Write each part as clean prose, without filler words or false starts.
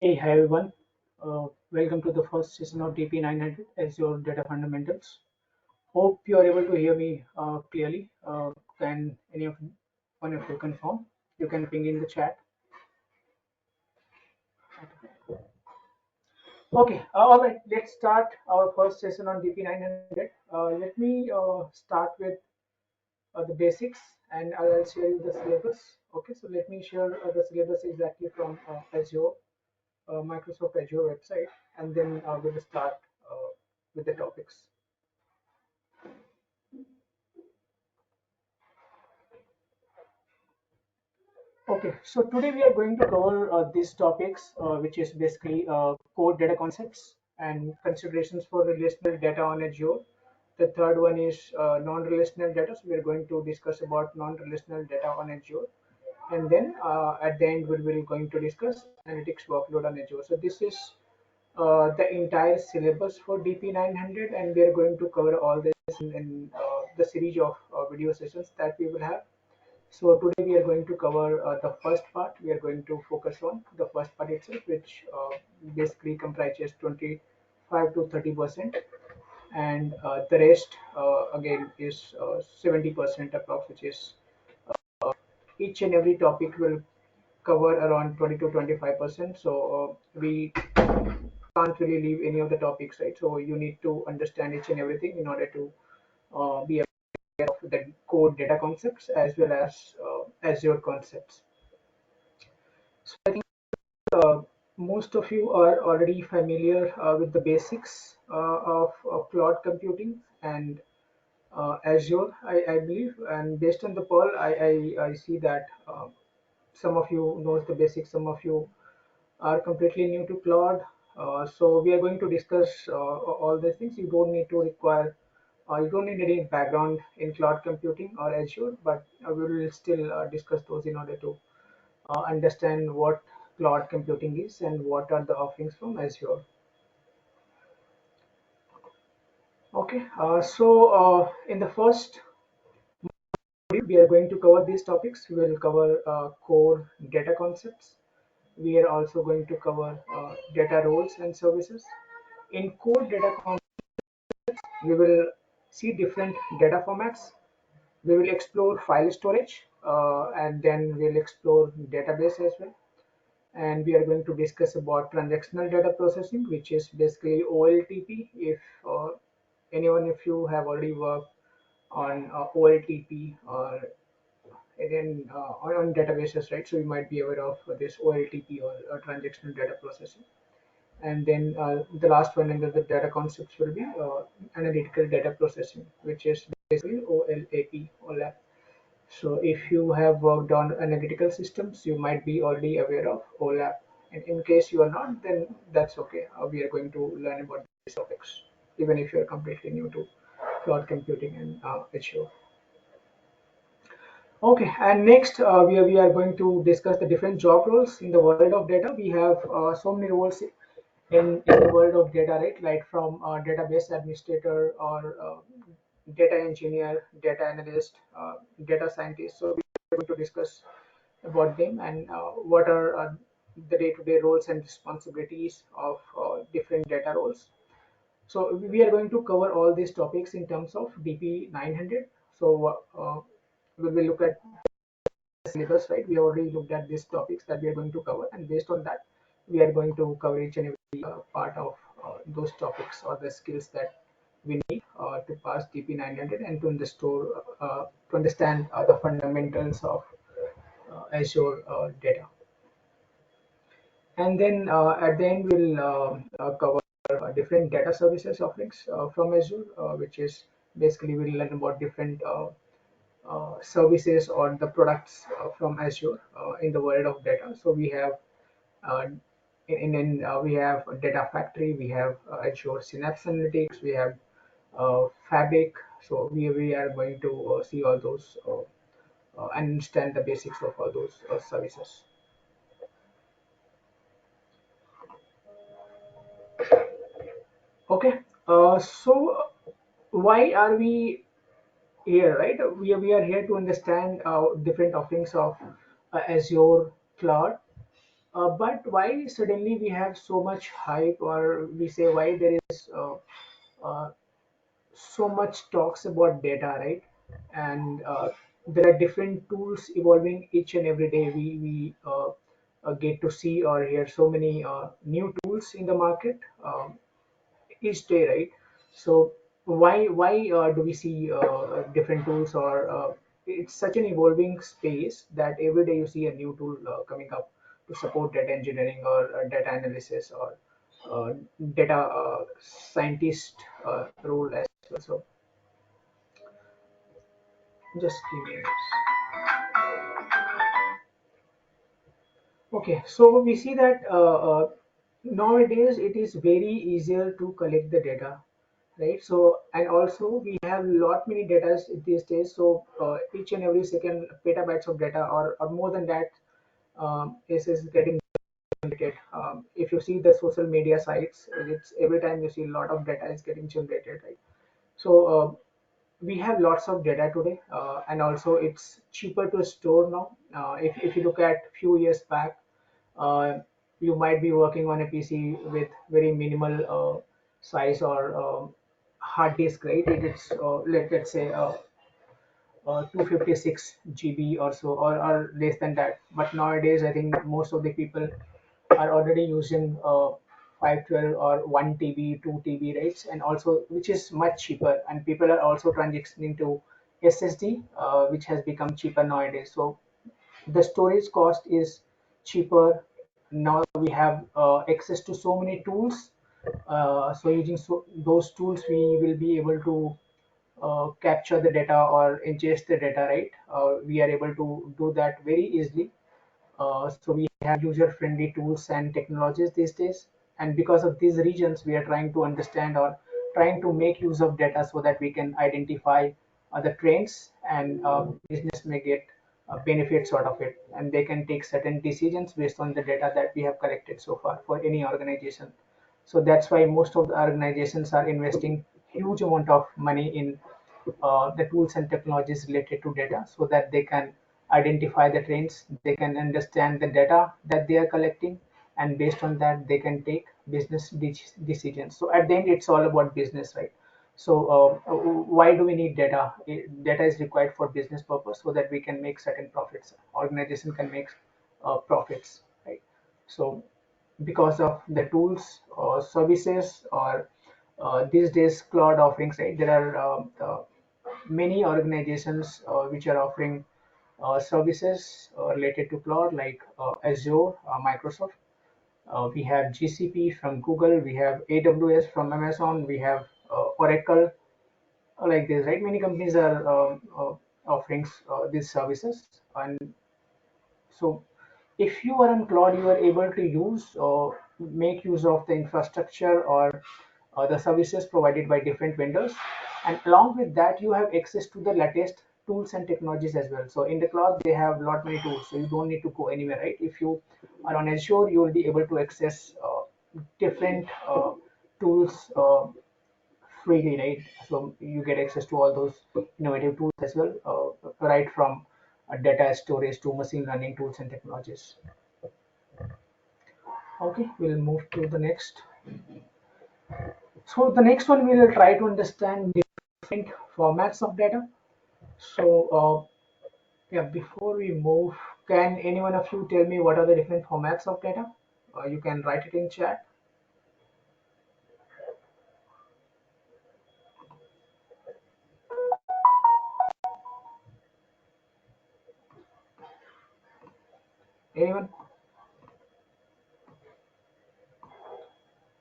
Hey, hi everyone. Welcome to the first session of DP900 Azure Data Fundamentals. Hope you are able to hear me clearly. Can any of one of you confirm? You can ping in the chat. Okay, all right. Let's start our first session on DP900. Let me start with the basics, and I'll share you the syllabus. Okay, so let me share the syllabus exactly from Azure, Microsoft Azure website, and then we'll start with the topics. Okay, so today we are going to cover these topics, which is basically core data concepts and considerations for relational data on Azure. The third one is non-relational data. So we are going to discuss about non-relational data on Azure, and then at the end we will going to discuss analytics workload on Azure. So this is the entire syllabus for DP900, and we are going to cover all this in the series of video sessions that we will have. So today we are going to cover the first part. We are going to focus on the first part itself, which basically comprises 25 to 30%, and the rest again is 70% approx, which is each and every topic will cover around 20 to 25%. So we can't really leave any of the topics, right? So you need to understand each and everything in order to be aware of the core data concepts as well as Azure concepts. So I think most of you are already familiar with the basics of cloud computing and Azure, I believe. And based on the poll, I see that some of you knows the basics, some of you are completely new to cloud. So we are going to discuss all these things. You don't need any background in cloud computing or Azure, but we will still discuss those in order to understand what cloud computing is and what are the offerings from Azure. Okay, in the first module, we are going to cover these topics. We will cover core data concepts. We are also going to cover data roles and services. In core data concepts, we will see different data formats. We will explore file storage, and then we'll explore database as well. And we are going to discuss about transactional data processing, which is basically OLTP. If anyone, if you have already worked on OLTP or again on databases, right? So you might be aware of this OLTP or transactional data processing. And then the last one under the data concepts will be analytical data processing, which is basically OLAP. So if you have worked on analytical systems, you might be already aware of OLAP. And in case you are not, then that's okay. We are going to learn about these topics, even if you are completely new to cloud computing and Azure. Okay, and next we are going to discuss the different job roles in the world of data. We have so many roles in the world of data, right? Like from database administrator or data engineer, data analyst, data scientist. So we are going to discuss about them and what are the day-to-day roles and responsibilities of different data roles. So we are going to cover all these topics in terms of DP900. So we will look at syllabus, right? We already looked at these topics that we are going to cover, and based on that, we are going to cover each and every part of those topics or the skills that we need to pass DP900 and to understand the fundamentals of Azure data. And then at the end, we'll cover different data services offerings from Azure, which is basically we'll learn about different services or the products from Azure in the world of data. So we have uh, we have a data factory, we have Azure Synapse Analytics, we have Fabric. So we are going to see all those and understand the basics of all those services. Okay, so why are we here, right? We are here to understand different offerings of Azure cloud. But why suddenly we have so much hype, or we say why there is uh, so much talks about data, right? And there are different tools evolving each and every day. We get to see or hear so many new tools in the market. Each day, right? So why do we see different tools, or it's such an evolving space that every day you see a new tool coming up to support data engineering or data analysis or uh, data scientist role as well. So just give me a minute. Okay, so we see that nowadays it is very easier to collect the data, right? So, and also we have lot many data these days. So each and every second petabytes of data, or more than that, is getting generated. If you see the social media sites, it's every time you see a lot of data is getting generated, right? So we have lots of data today, and also it's cheaper to store now. If you look at few years back, uh, you might be working on a PC with very minimal size or hard disk, right? It's let's say 256 GB or so, or less than that. But nowadays, I think most of the people are already using 512 or 1 TB, 2 TB rates, and also which is much cheaper. And people are also transitioning to SSD, which has become cheaper nowadays. So the storage cost is cheaper. Now we have access to so many tools. So using those tools, we will be able to capture the data or ingest the data, right? We are able to do that very easily. So we have user-friendly tools and technologies these days. And because of these regions, we are trying to understand or trying to make use of data so that we can identify the trends, and business may get benefits out of it. And they can take certain decisions based on the data that we have collected so far for any organization. So that's why most of the organizations are investing huge amount of money in the tools and technologies related to data, so that they can identify the trends, they can understand the data that they are collecting, and based on that they can take business decisions. So at the end it's all about business, right? So why do we need data? Data is required for business purpose, so that we can make certain profits, organization can make profits, right? So because of the tools or services, or these days cloud offerings, right? There are many organizations which are offering services related to cloud, like Azure, Microsoft. We have GCP from Google. We have AWS from Amazon. We have Oracle, like this, right? Many companies are offering these services, and so if you are on cloud, you are able to use or make use of the infrastructure or the services provided by different vendors. And along with that, you have access to the latest tools and technologies as well. So in the cloud, they have lot many tools, so you don't need to go anywhere, right? If you are on Azure, you will be able to access different tools freely, right? So you get access to all those innovative tools as well, right from data storage to machine learning tools and technologies. Okay, we'll move to the next. So the next one, we will try to understand different formats of data. So yeah, before we move, can any one of you tell me what are the different formats of data? You can write it in chat. Anyone?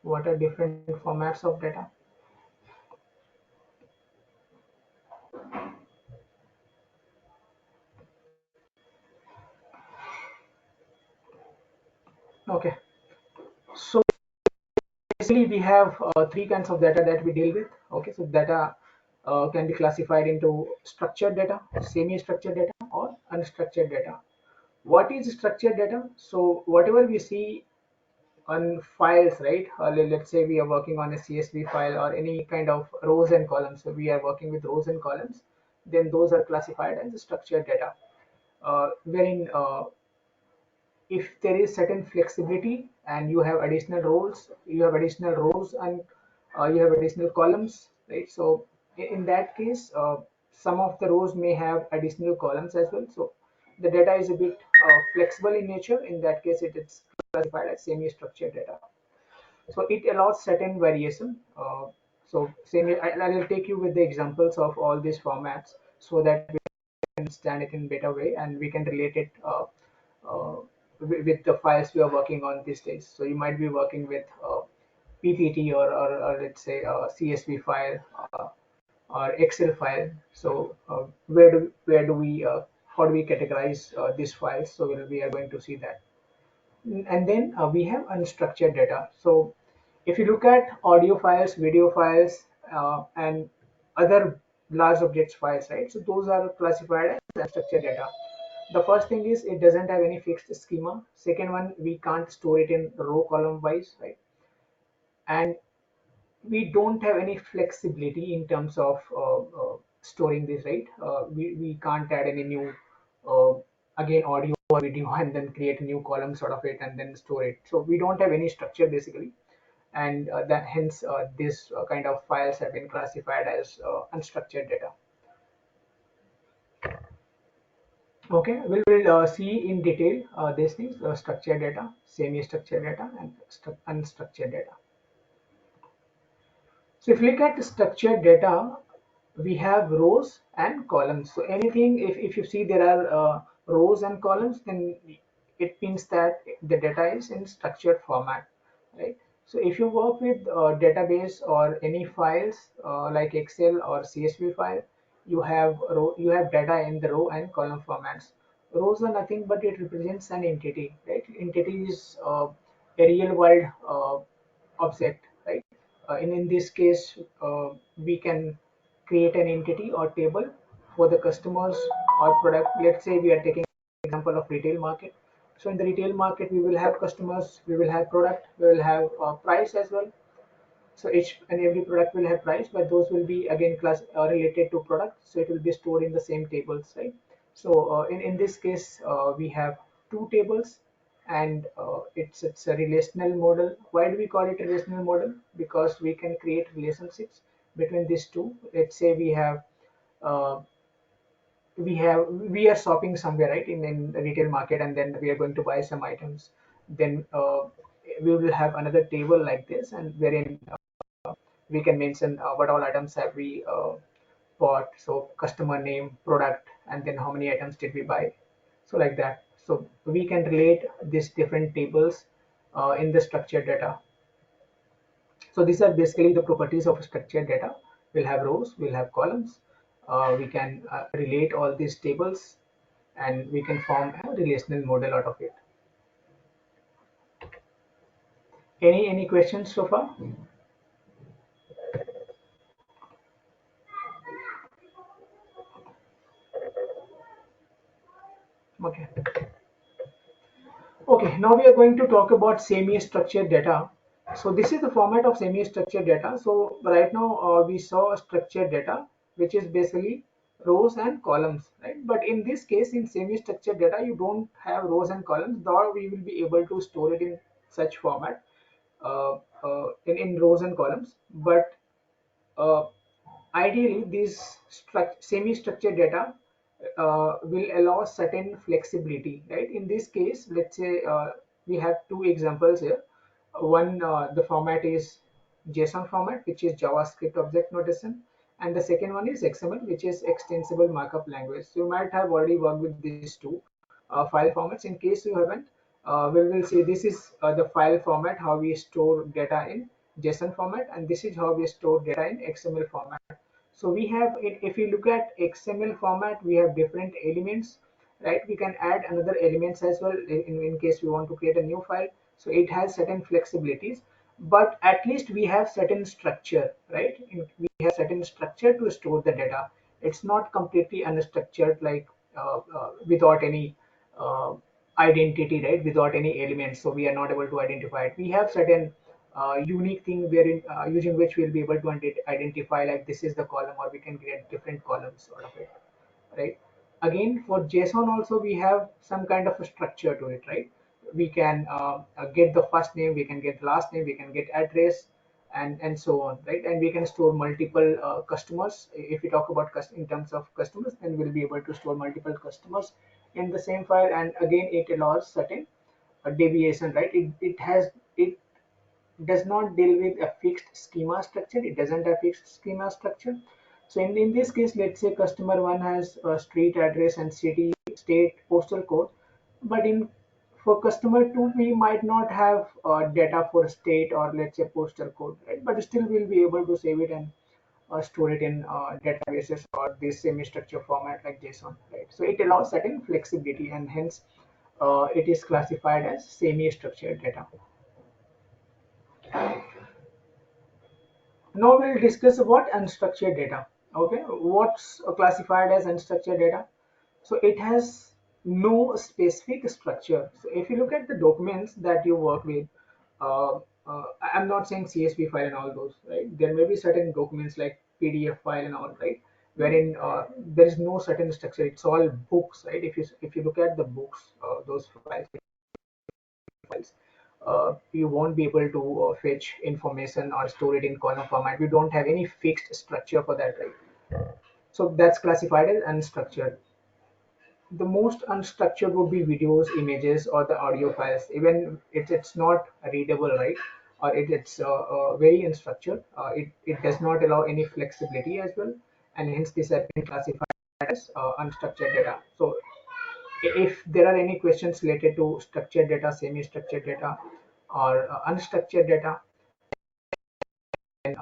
What are different formats of data? Okay, so basically we have three kinds of data that we deal with. Okay, so data can be classified into structured data, semi-structured data, or unstructured data. What is structured data? So whatever we see on files, right? Let's say we are working on a CSV file or any kind of rows and columns. So we are working with rows and columns. Then those are classified as structured data, wherein if there is certain flexibility and you have additional roles, you have additional rows, and you have additional columns, right? So in that case, some of the rows may have additional columns as well. So the data is a bit flexible in nature. In that case, it is classified as semi-structured data. So it allows certain variation. So I will take you with the examples of all these formats so that we can understand it in better way and we can relate it uh, with the files we are working on these days. So you might be working with PPT or let's say a CSV file or Excel file. So where do we how do we categorize these files? So we are going to see that. And then we have unstructured data. So if you look at audio files, video files, and other large objects files, right? So those are classified as unstructured data. The first thing is it doesn't have any fixed schema. Second one, we can't store it in row column wise, right? And we don't have any flexibility in terms of storing this, right? We can't add any new uh, again audio or video and then create a new column sort of it and then store it. So we don't have any structure basically, and that hence this kind of files have been classified as unstructured data. Okay, we will see in detail these things: structured data, semi-structured data, and unstructured data. So if you look at structured data, we have rows and columns. So anything, if you see there are rows and columns, then it means that the data is in structured format, right? So if you work with database or any files like Excel or CSV file, you have data in the row and column formats. Rows are nothing but it represents an entity, right? Entity is a real world object, right? In this case, we can create an entity or table for the customers or product. Let's say we are taking example of retail market. So in the retail market, we will have customers, we will have product, we will have price as well. So each and every product will have price, but those will be again class related to product. So it will be stored in the same tables, right? So in this case, we have two tables, and it's a relational model. Why do we call it a relational model? Because we can create relationships between these two. Let's say uh, we are shopping somewhere, right, in the retail market, and then we are going to buy some items. Then we will have another table like this, and wherein we can mention what all items have we bought. So customer name, product, and then how many items did we buy. So like that. So we can relate these different tables in the structured data. So these are basically the properties of structured data. We'll have rows, we'll have columns. We can relate all these tables, and we can form a relational model out of it. Any questions so far? Okay. Okay, now we are going to talk about semi-structured data. So this is the format of semi-structured data. So right now we saw structured data, which is basically rows and columns, right? But in this case, in semi-structured data, you don't have rows and columns, though we will be able to store it in such format in rows and columns. But uh, ideally, these semi-structured data will allow certain flexibility, right? In this case, let's say we have two examples here. One, the format is JSON format, which is JavaScript object notation, and the second one is XML, which is extensible markup language. So you might have already worked with these two file formats. In case you haven't, we will see this is the file format, how we store data in JSON format, and this is how we store data in XML format. So we have, if you look at XML format, we have different elements, right? We can add another elements as well in case we want to create a new file. So it has certain flexibilities, but at least we have certain structure, right? We have certain structure to store the data. It's not completely unstructured, like without any uh, identity, right? Without any elements, so we are not able to identify it. We have certain unique thing wherein using which we'll be able to identify like this is the column, or we can create different columns out of it, right? Again, for JSON also we have some kind of a structure to it, right? we can get the first name, we can get last name, we can get address, and so on, right? And we can store multiple customers. If we talk about in terms of customers, then we'll be able to store multiple customers in the same file. And again, it allows certain deviation, right? It does not deal with a fixed schema structure. It doesn't have fixed schema structure. So in this case, let's say customer one has a street address and city, state, postal code, but in for customer two, we might not have data for state or let's say postal code, right? But still, we'll be able to save it and store it in databases or this semi-structure format like JSON, right? So it allows certain flexibility, and hence it is classified as semi-structured data. Now we'll discuss about unstructured data. Okay, what's classified as unstructured data? So it has no specific structure. So if you look at the documents that you work with, uh, I'm not saying CSV file and all those, right? There may be certain documents like PDF file and all, right? Wherein there is no certain structure. It's all books, right? If you look at the books, those files, you won't be able to fetch information or store it in column format. We don't have any fixed structure for that, right? So that's classified as unstructured. The most unstructured would be videos, images, or the audio files. Even it's not readable, right? Or it's very unstructured. It does not allow any flexibility as well, and hence these have been classified as unstructured data. So if there are any questions related to structured data, semi-structured data, or unstructured data, then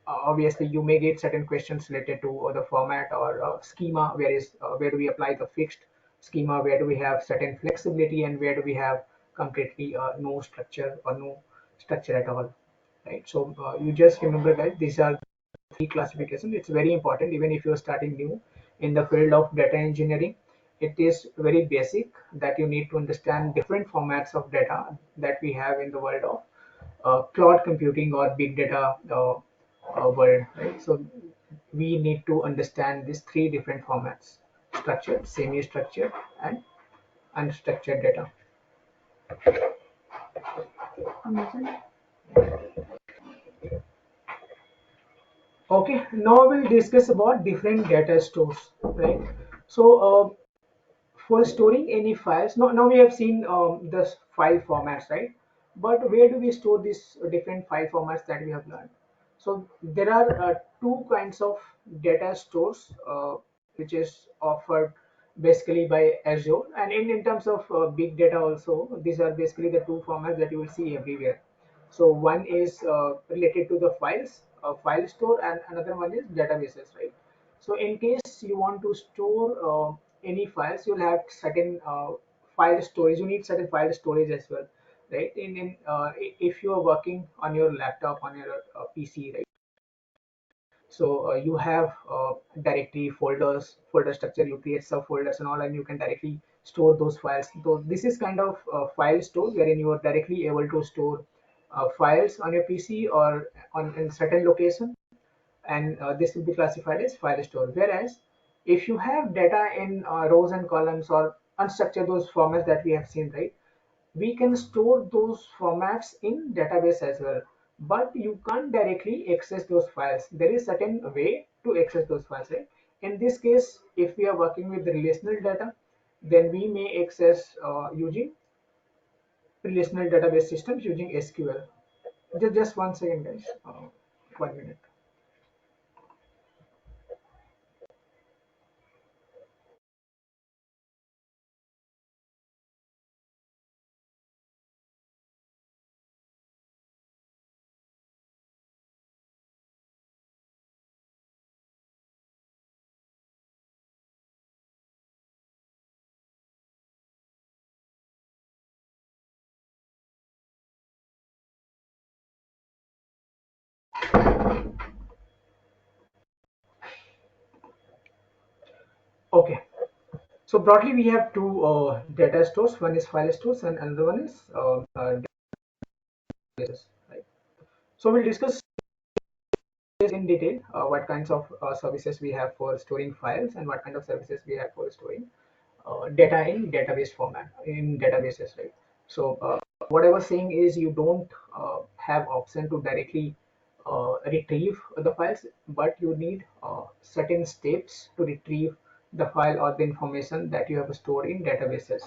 obviously you may get certain questions related to the format or schema. Where do we apply the fixed schema? Where do we have certain flexibility, and where do we have completely no structure or no structure at all, right? So you just remember that these are three classifications. It's very important even if you're starting new in the field of data engineering. It is very basic that you need to understand different formats of data that we have in the world of cloud computing or big data world, right? So we need to understand these three different formats: structured, semi-structured, and unstructured data. Okay, now we'll discuss about different data stores, right? So for storing any files, now we have seen the file formats, right? But where do we store these different file formats that we have learned? So there are two kinds of data stores which is offered basically by Azure, and in terms of big data also, these are basically the two formats that you will see everywhere. So one is related to the files, file store, and another one is databases, right? So in case you want to store any files, you'll have certain file storage. You need certain file storage as well, right? If you are working on your laptop, on your PC, right? So you have directory folders, folder structure. You create subfolders and all, and you can directly store those files. So this is kind of file store wherein you are directly able to store files on your PC or on in certain location, and this will be classified as file store. Whereas if you have data in rows and columns or unstructured, those formats that we have seen, right? We can store those formats in database as well, but you can't directly access those files. There is certain way to access those files, right? In this case, if we are working with the relational data, then we may access using relational database systems using SQL. Just 1 second, guys. 1 minute. Okay. So broadly, we have two data stores. One is file stores, and another one is databases. Right. So we'll discuss this in detail. What kinds of services we have for storing files, and what kind of services we have for storing data in database format in databases. Right. So what I was saying is you don't have option to directly retrieve the files, but you need certain steps to retrieve the file or the information that you have stored in databases.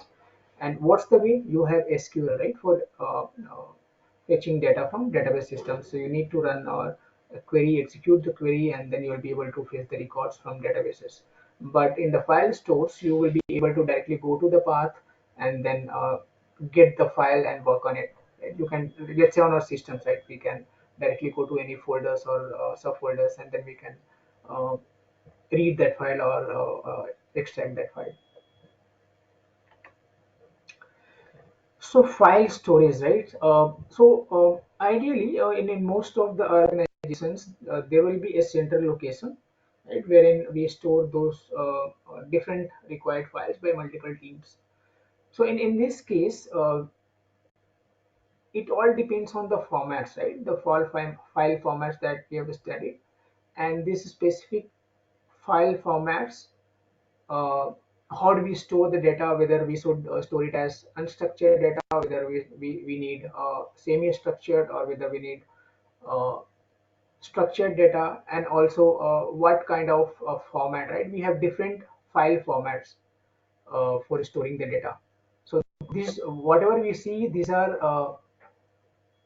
And what's the way? You have SQL, right, for fetching data from database systems. So you need to run a query, execute the query, and then you'll be able to fetch the records from databases. But in the file stores, you will be able to directly go to the path and then get the file and work on it. Right? You can, let's say on our systems, right, we can directly go to any folders or subfolders, and then we can uh, read that file or extract that file. So file storage, right? Ideally, in most of the organizations, there will be a central location, right, wherein we store those different required files by multiple teams. So in this case, it all depends on the formats, right? The file formats that we have studied, and this specific file formats, uh, how do we store the data, whether we should store it as unstructured data, whether we need semi-structured, or whether we need uh, structured data, and also what kind of format, right? We have different file formats for storing the data. So these, whatever we see, these are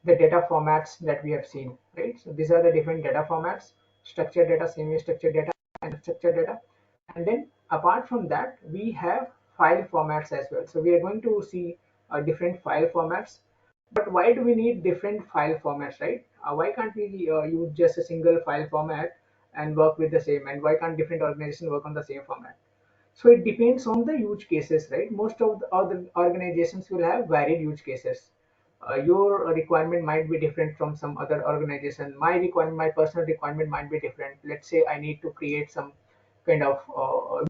the data formats that we have seen, right? So these are the different data formats: structured data, semi-structured data, and structured data. And then apart from that, we have file formats as well. So we are going to see different file formats. But why do we need different file formats, right? Why can't we use just a single file format and work with the same? And why can't different organizations work on the same format? So it depends on the use cases, right? Most of the other organizations will have varied use cases. Your requirement might be different from some other organization. My requirement, my personal requirement might be different. Let's say I need to create some kind of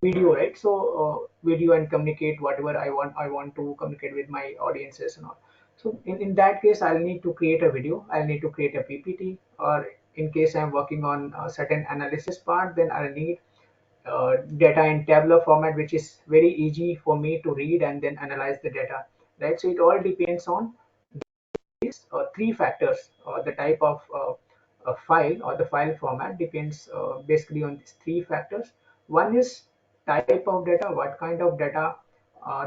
video, right? So video and communicate whatever I want to communicate with my audiences and all. So in that case, I'll need to create a video. I'll need to create a PPT, or in case I'm working on a certain analysis part, then I'll need data in tabular format, which is very easy for me to read and then analyze the data, right? So it all depends on these three factors. The type of file or the file format depends basically on these three factors. One is type of data, what kind of data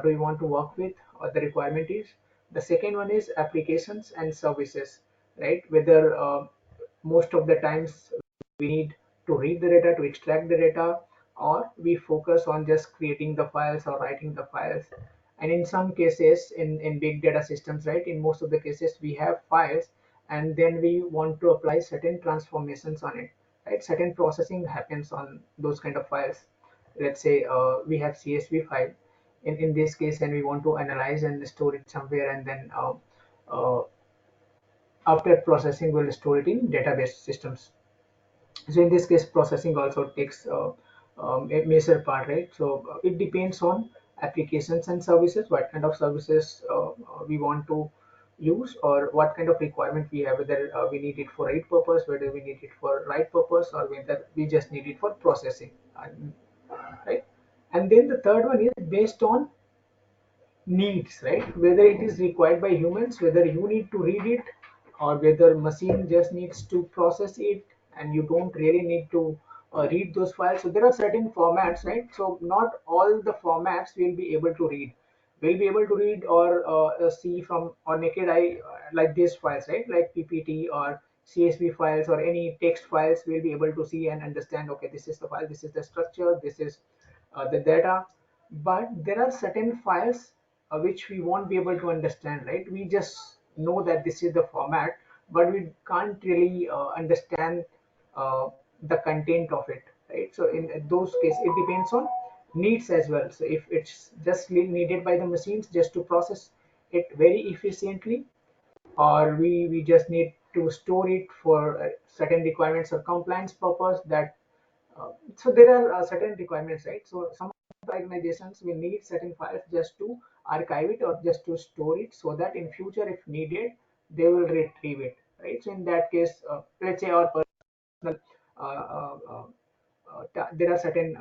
do you want to work with, or the requirement is. The second one is applications and services, right? Whether most of the times we need to read the data to extract the data, or we focus on just creating the files or writing the files. And in some cases, in big data systems, right, in most of the cases we have files, and then we want to apply certain transformations on it, right? Certain processing happens on those kind of files. Let's say we have CSV file in this case, and we want to analyze and store it somewhere, and then uh, after processing we'll store it in database systems. So in this case, processing also takes a major part, right? So it depends on applications and services, what kind of services we want to use, or what kind of requirement we have, whether we need it for read purpose, whether we need it for write purpose, or whether we just need it for processing, right? And then the third one is based on needs, right? Whether it is required by humans, whether you need to read it, or whether machine just needs to process it, and you don't really need to read those files. So there are certain formats, right? So not all the formats will be able to read. Will be able to read or see from or naked eye, like these files, right? Like PPT or CSV files or any text files, will be able to see and understand. Okay, this is the file. This is the structure. This is the data. But there are certain files which we won't be able to understand, right? We just know that this is the format, but we can't really understand uh, the content of it, right? So in those cases, it depends on needs as well. So if it's just needed by the machines just to process it very efficiently, or we just need to store it for certain requirements or compliance purpose, that so there are certain requirements, right? So some organizations will need certain files just to archive it or just to store it, so that in future if needed they will retrieve it, right? So in that case, let's say our personal uh, uh, there are certain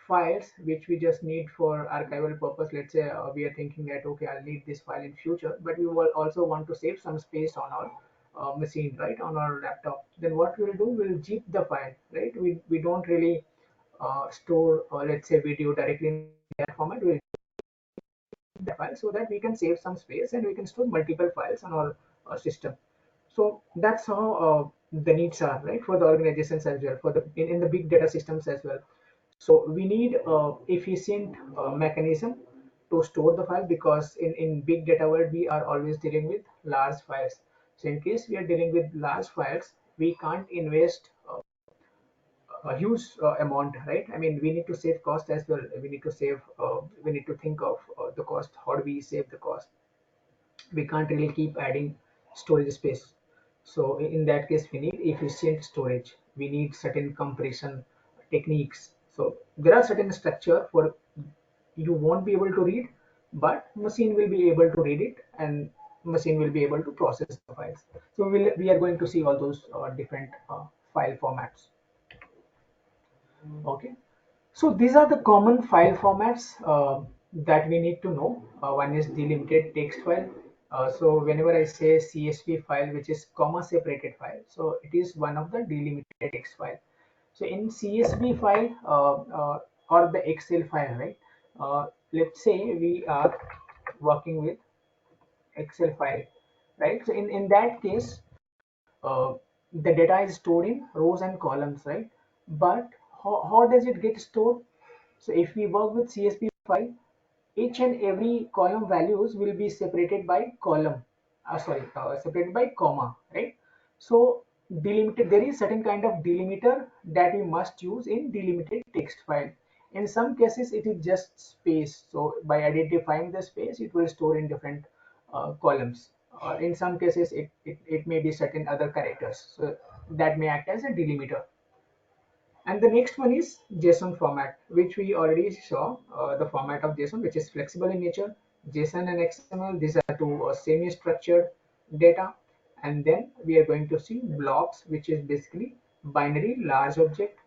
files which we just need for archival purpose. Let's say we are thinking that okay, I'll need this file in future, but we will also want to save some space on our machine, right, on our laptop. Then what we'll do, we'll zip the file, right? We don't really store let's say video directly in that format. We'll zip the file so that we can save some space and we can store multiple files on our system. So that's how the needs are, right, for the organizations as well, for the in the big data systems as well. So we need efficient mechanism to store the file, because in big data world we are always dealing with large files. So in case we are dealing with large files, we can't invest a huge amount, right? I mean, we need to save cost as well. We need to save. We need to think of the cost. How do we save the cost? We can't really keep adding storage space. So in that case, we need efficient storage. We need certain compression techniques. So there are certain structure for you won't be able to read, but machine will be able to read it, and machine will be able to process the files. So we are going to see all those different file formats. Okay. So these are the common file formats that we need to know. One is delimited text file. So whenever I say CSV file, which is comma separated file, so it is one of the delimited text file. So in CSV file or the Excel file, right? Let's say we are working with Excel file, right? So in that case, uh, the data is stored in rows and columns, right? But how does it get stored? So if we work with CSV file, each and every column values will be separated by column, separated by comma, right? So delimited, there is certain kind of delimiter that we must use in delimited text file. In some cases, it is just space. So by identifying the space, it will store in different columns. In some cases, it may be certain other characters. So that may act as a delimiter. And the next one is JSON format, which we already saw, the format of JSON, which is flexible in nature. JSON and XML, these are two semi-structured data. And then we are going to see blobs, which is basically binary large object.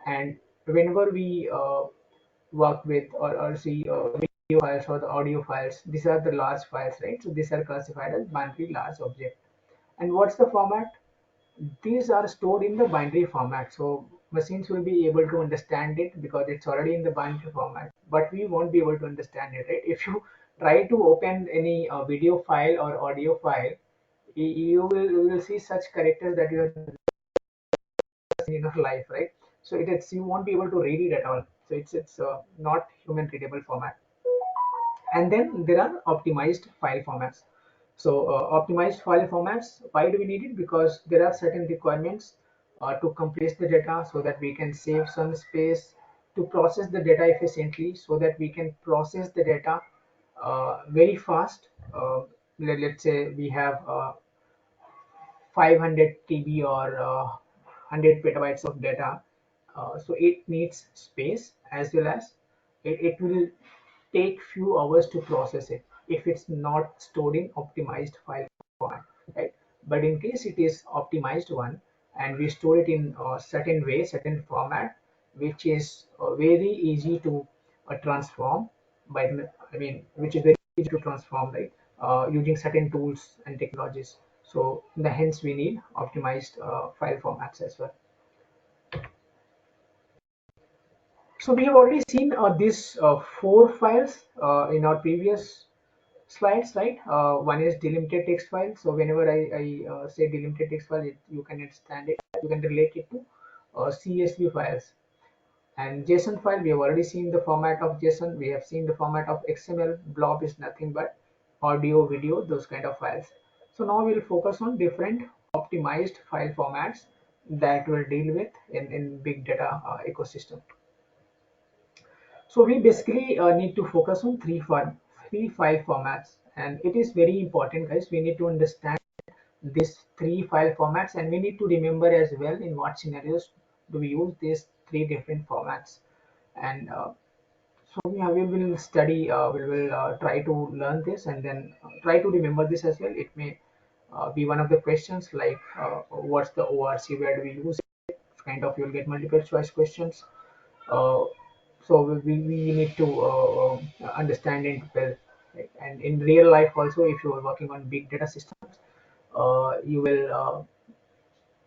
And whenever we work with or see video files or the audio files, these are the large files, right? So these are classified as binary large object. And what's the format? These are stored in the binary format, so machines will be able to understand it because it's already in the binary format, but we won't be able to understand it, right? If you try to open any video file or audio file, you will see such characters that you have seen in your life, right? So it's you won't be able to read it at all. So it's not human readable format. And then there are optimized file formats. So optimized file formats, why do we need it? Because there are certain requirements to compress the data so that we can save some space, to process the data efficiently so that we can process the data very fast. Let's say we have 500 TB or 100 petabytes of data. So it needs space, as well as it will take few hours to process it if it's not stored in optimized file format, right? But in case it is optimized one and we store it in a certain way, certain format, which is very easy to transform I mean, which is very easy to transform, right? Using certain tools and technologies. So hence we need optimized file formats as well. So we have already seen these four files in our previous slides, right? One is delimited text file. So whenever I say delimited text file, you can understand it, you can relate it to CSV files. And JSON file, we have already seen the format of JSON. We have seen the format of XML. Blob is nothing but audio, video, those kind of files. So now we'll focus on different optimized file formats that we'll deal with in big data ecosystem. So we basically need to focus on three file formats, and it is very important, guys. We need to understand these three file formats, and we need to remember as well in what scenarios do we use these three different formats. And so yeah, we will study, we will try to learn this, and then try to remember this as well. It may be one of the questions like what's the ORC, where do we use it? Kind of, you'll get multiple choice questions. Uh, So we need to understand it well, right? And in real life also, if you are working on big data systems, you will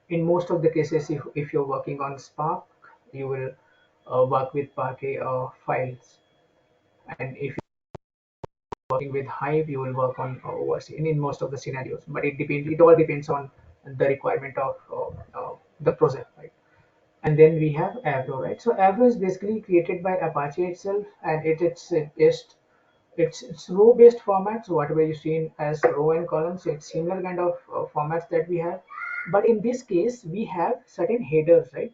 in most of the cases, if you're working on Spark, you will work with Parquet files, and if you're working with Hive, you will work on ORC in most of the scenarios. But it all depends on the requirement of the project, right? And then we have Avro, right? So Avro is basically created by Apache itself, and it's based it's row based formats, whatever you see as row and columns. It's similar kind of formats that we have, but in this case we have certain headers, right?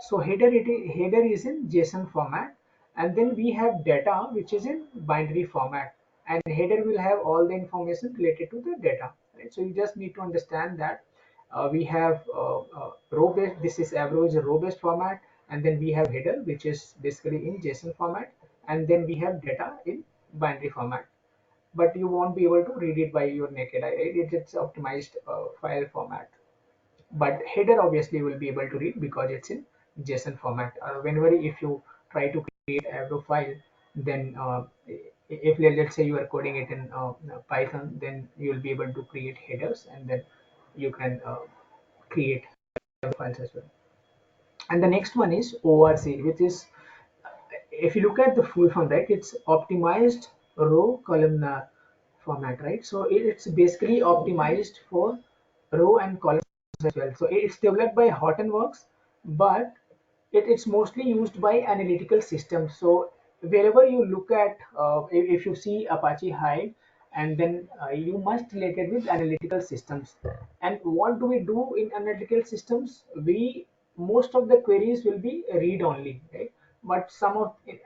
So header is in JSON format, and then we have data which is in binary format, and header will have all the information related to the data, right? So you just need to understand that we have row based, this is average row based format, and then we have header which is basically in JSON format, and then we have data in binary format. But you won't be able to read it by your naked eye, right? It's optimized file format, but header obviously will be able to read because it's in JSON format. Whenever if you try to create Avro file, then if let's say you are coding it in Python, then you will be able to create headers, and then you can create files as well. And the next one is ORC, which is, if you look at the full form, right, it's optimized row columnar format, right? So it's basically optimized for row and column as well. So it's developed by Hortonworks, but it's mostly used by analytical systems. So wherever you look at, if you see Apache Hive, and then you must relate it with analytical systems. And what do we do in analytical systems? We most of the queries will be read only, right? But some of it,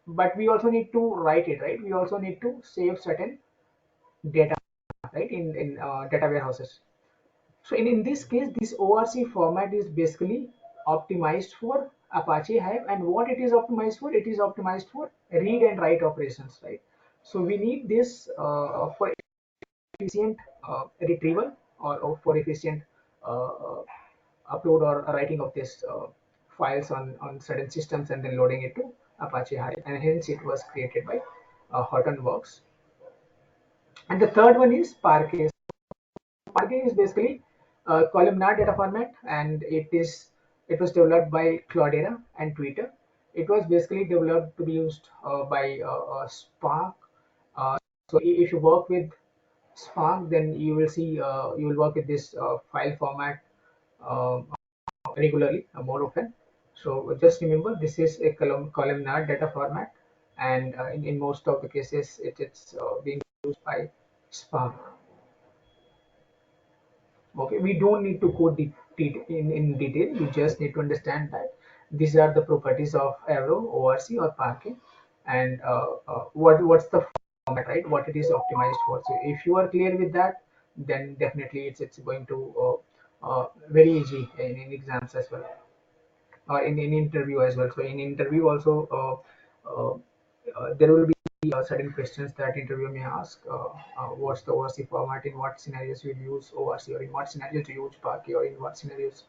but we also need to write it, right? We also need to save certain data, right, in data warehouses. So in this case, this ORC format is basically optimized for Apache Hive, and what it is optimized for? It is optimized for read and write operations, right? So we need this for efficient retrieval, or for efficient upload or writing of this files on certain systems, and then loading it to Apache Hive, and hence it was created by Hortonworks. And the third one is Parquet. Parquet is basically a columnar data format, and it was developed by Cloudera and Twitter. It was basically developed to be used by Spark. So if you work with Spark, then you will see you will work with this file format uh, regularly, more often. So just remember, this is a columnar data format, and in most of the cases, it's being used by Spark. Okay, we don't need to code in detail. You just need to understand that these are the properties of Avro, ORC, or Parquet, and what's the format, right? What it is optimized for. So if you are clear with that, then definitely it's going to very easy in exams as well, or in interview as well. So in interview also, there will be certain questions that interviewer may ask. What's the ORC format? In what scenarios you use ORC, or in what scenarios you use Parquet, or in what scenarios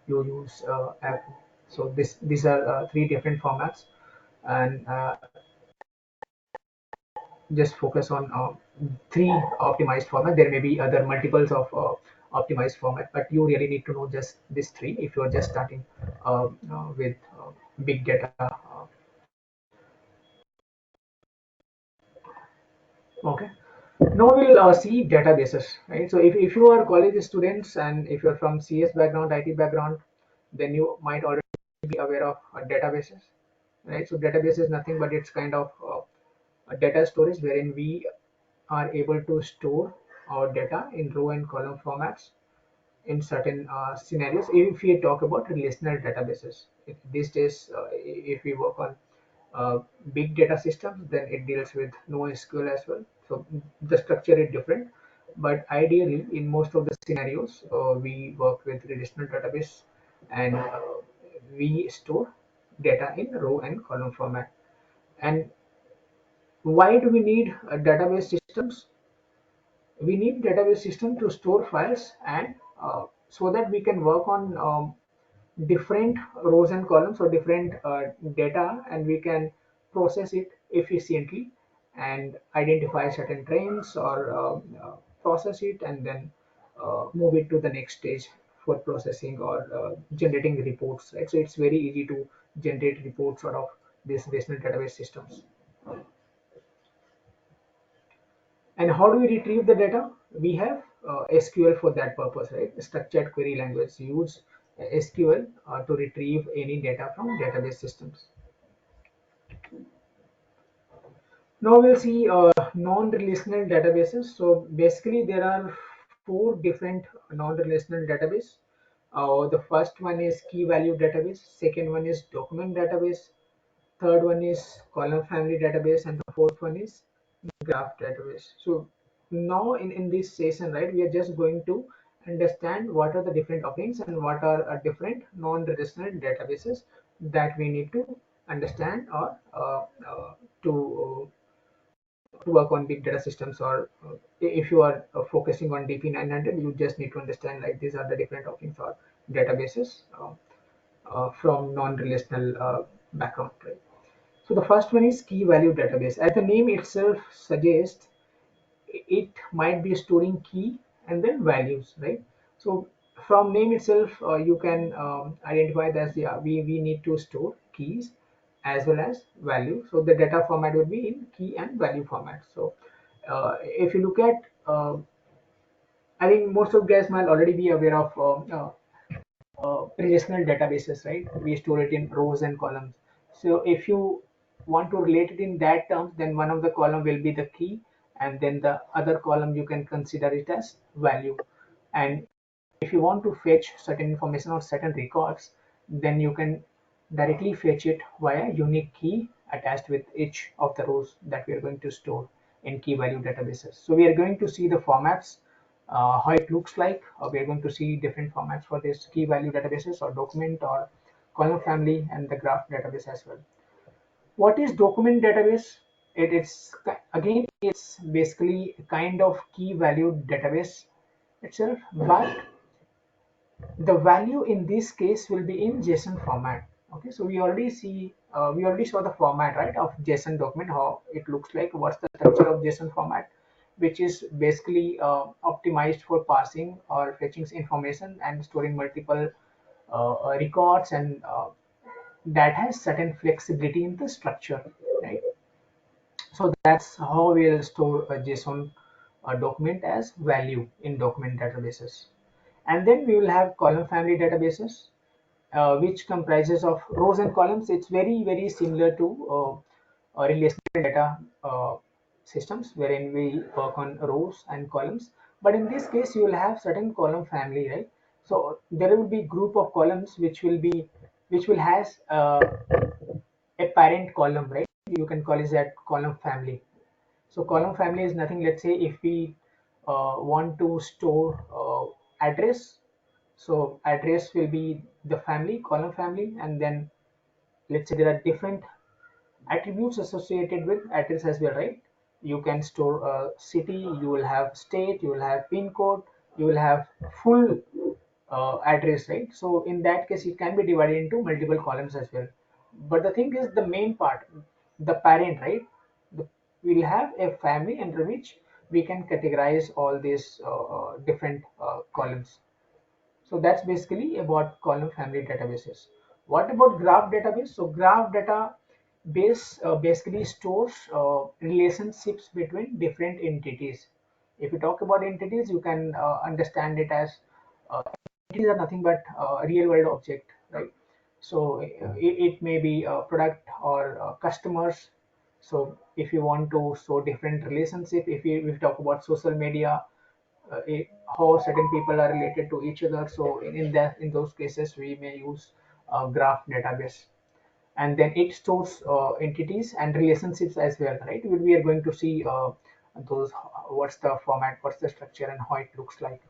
you use app? So these are three different formats, and just focus on three optimized format. There may be other multiples of optimized format, but you really need to know just these three if you're just starting with big data. Okay. Now we'll see databases, right? So if you are college students, and if you're from CS background, IT background, then you might already be aware of databases, right? So database is nothing but it's kind of a data storage wherein we are able to store our data in row and column formats in certain scenarios. If we talk about relational databases, these days, if we work on uh, big data systems, then it deals with NoSQL as well. So the structure is different, but ideally, in most of the scenarios, we work with relational database, and we store data in row and column format. And why do we need database systems? We need database system to store files, and so that we can work on different rows and columns, or different data, and we can process it efficiently and identify certain trends or process it and then move it to the next stage for processing or generating reports, right? So it's very easy to generate reports out of these relational database systems. And how do we retrieve the data? We have SQL for that purpose, right? Structured query language use SQL to retrieve any data from database systems. Now we'll see non-relational databases. So basically there are four different non-relational database. The first one is key value database, second one is document database, third one is column family database, and the fourth one is graph database. So now in this session, right, we are just going to understand what are the different offerings and what are different non-relational databases that we need to understand or to work on big data systems, or if you are focusing on DP900, you just need to understand like these are the different offerings or databases from non-relational background, right? So the first one is key value database. As the name itself suggests, it might be storing key and then values, right? So from name itself, you can identify that, yeah, we need to store keys as well as value. So the data format will be in key and value format. So if you look at, I think most of guys might already be aware of relational databases, right? We store it in rows and columns. So if you want to relate it in that terms, then one of the column will be the key, and then the other column you can consider it as value. And if you want to fetch certain information or certain records, then you can directly fetch it via unique key attached with each of the rows that we are going to store in key value databases. So we are going to see the formats, how it looks like. We are going to see different formats for this key value databases or document or column family and the graph database as well. What is document database? It's again, it's basically a kind of key value database itself, but the value in this case will be in JSON format. Okay, so we already saw the format, right, of JSON document, how it looks like, what's the structure of JSON format, which is basically optimized for parsing or fetching information and storing multiple records, and that has certain flexibility in the structure, right? So that's how we'll store a JSON document as value in document databases. And then we will have column family databases, which comprises of rows and columns. It's very similar to relational data systems wherein we work on rows and columns. But in this case, you will have certain column family, right? So there will be group of columns which will has a parent column, right? You can call it that column family. So column family is nothing. Let's say if we want to store address, so address will be the family, column family, and then let's say there are different attributes associated with address as well, right? You can store a city, you will have state, you will have pin code, you will have full address, right? So in that case, it can be divided into multiple columns as well. But the thing is, the main part, the parent, right? The, we'll have a family under which we can categorize all these different columns. So that's basically about column family databases. What about graph database? So graph data base basically stores relationships between different entities. If you talk about entities, you can understand it as entities are nothing but real world object, right? So it may be a product or customers. So if you want to show different relationship, if you talk about social media, how certain people are related to each other. So in those cases, we may use graph database, and then it stores entities and relationships as well, right? We are going to see those, what's the format, what's the structure, and how it looks like.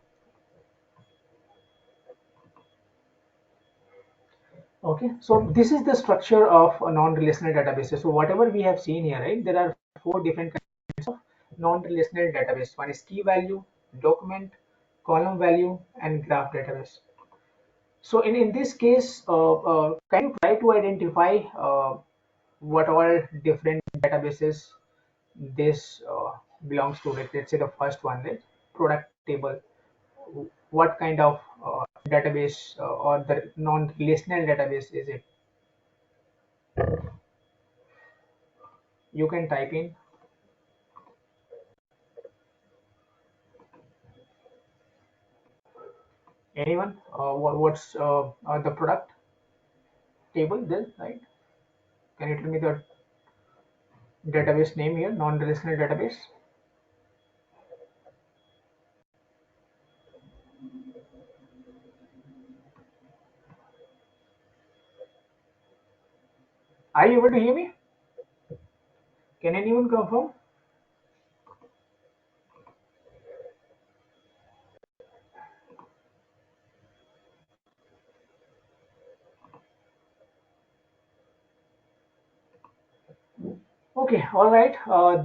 Okay, so this is the structure of a non-relational databases. So whatever we have seen here, right? There are four different kinds of non-relational database. One is key value, document, column value, and graph database. So in this case, can you try to identify what all different databases this belongs to. Like, let's say the first one, right? Product table. What kind of database or the non-relational database is it? You can type in anyone. What's the product table this, right? Can you tell me the database name here, non-relational database? Are you able to hear me? Can anyone confirm? Okay, all right.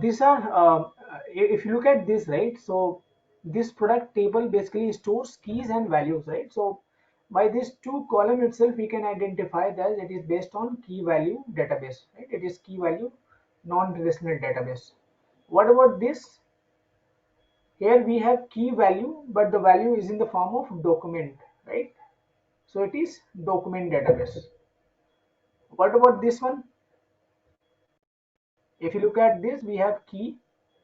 These are, if you look at this, right? So this product table basically stores keys and values, right? So by this two column itself, we can identify that it is based on key value database, right? It is key value non-relational database. What about this? Here we have key value, but the value is in the form of document, right? So it is document database. What about this one? If you look at this, we have key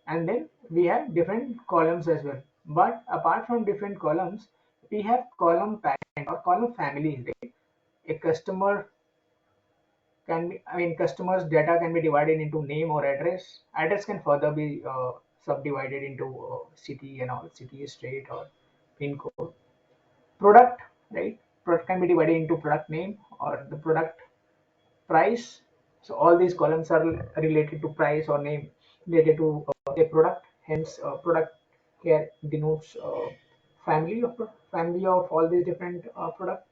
and then we have different columns as well. But apart from different columns, we have column parent or column family, right? A customer can be, I mean, customers data can be divided into name or address. Address can further be subdivided into city and all, city, state, or pin code. Product, right? Product can be divided into product name or the product price. So all these columns are related to price or name related to a product. Hence, product here denotes family of all these different product,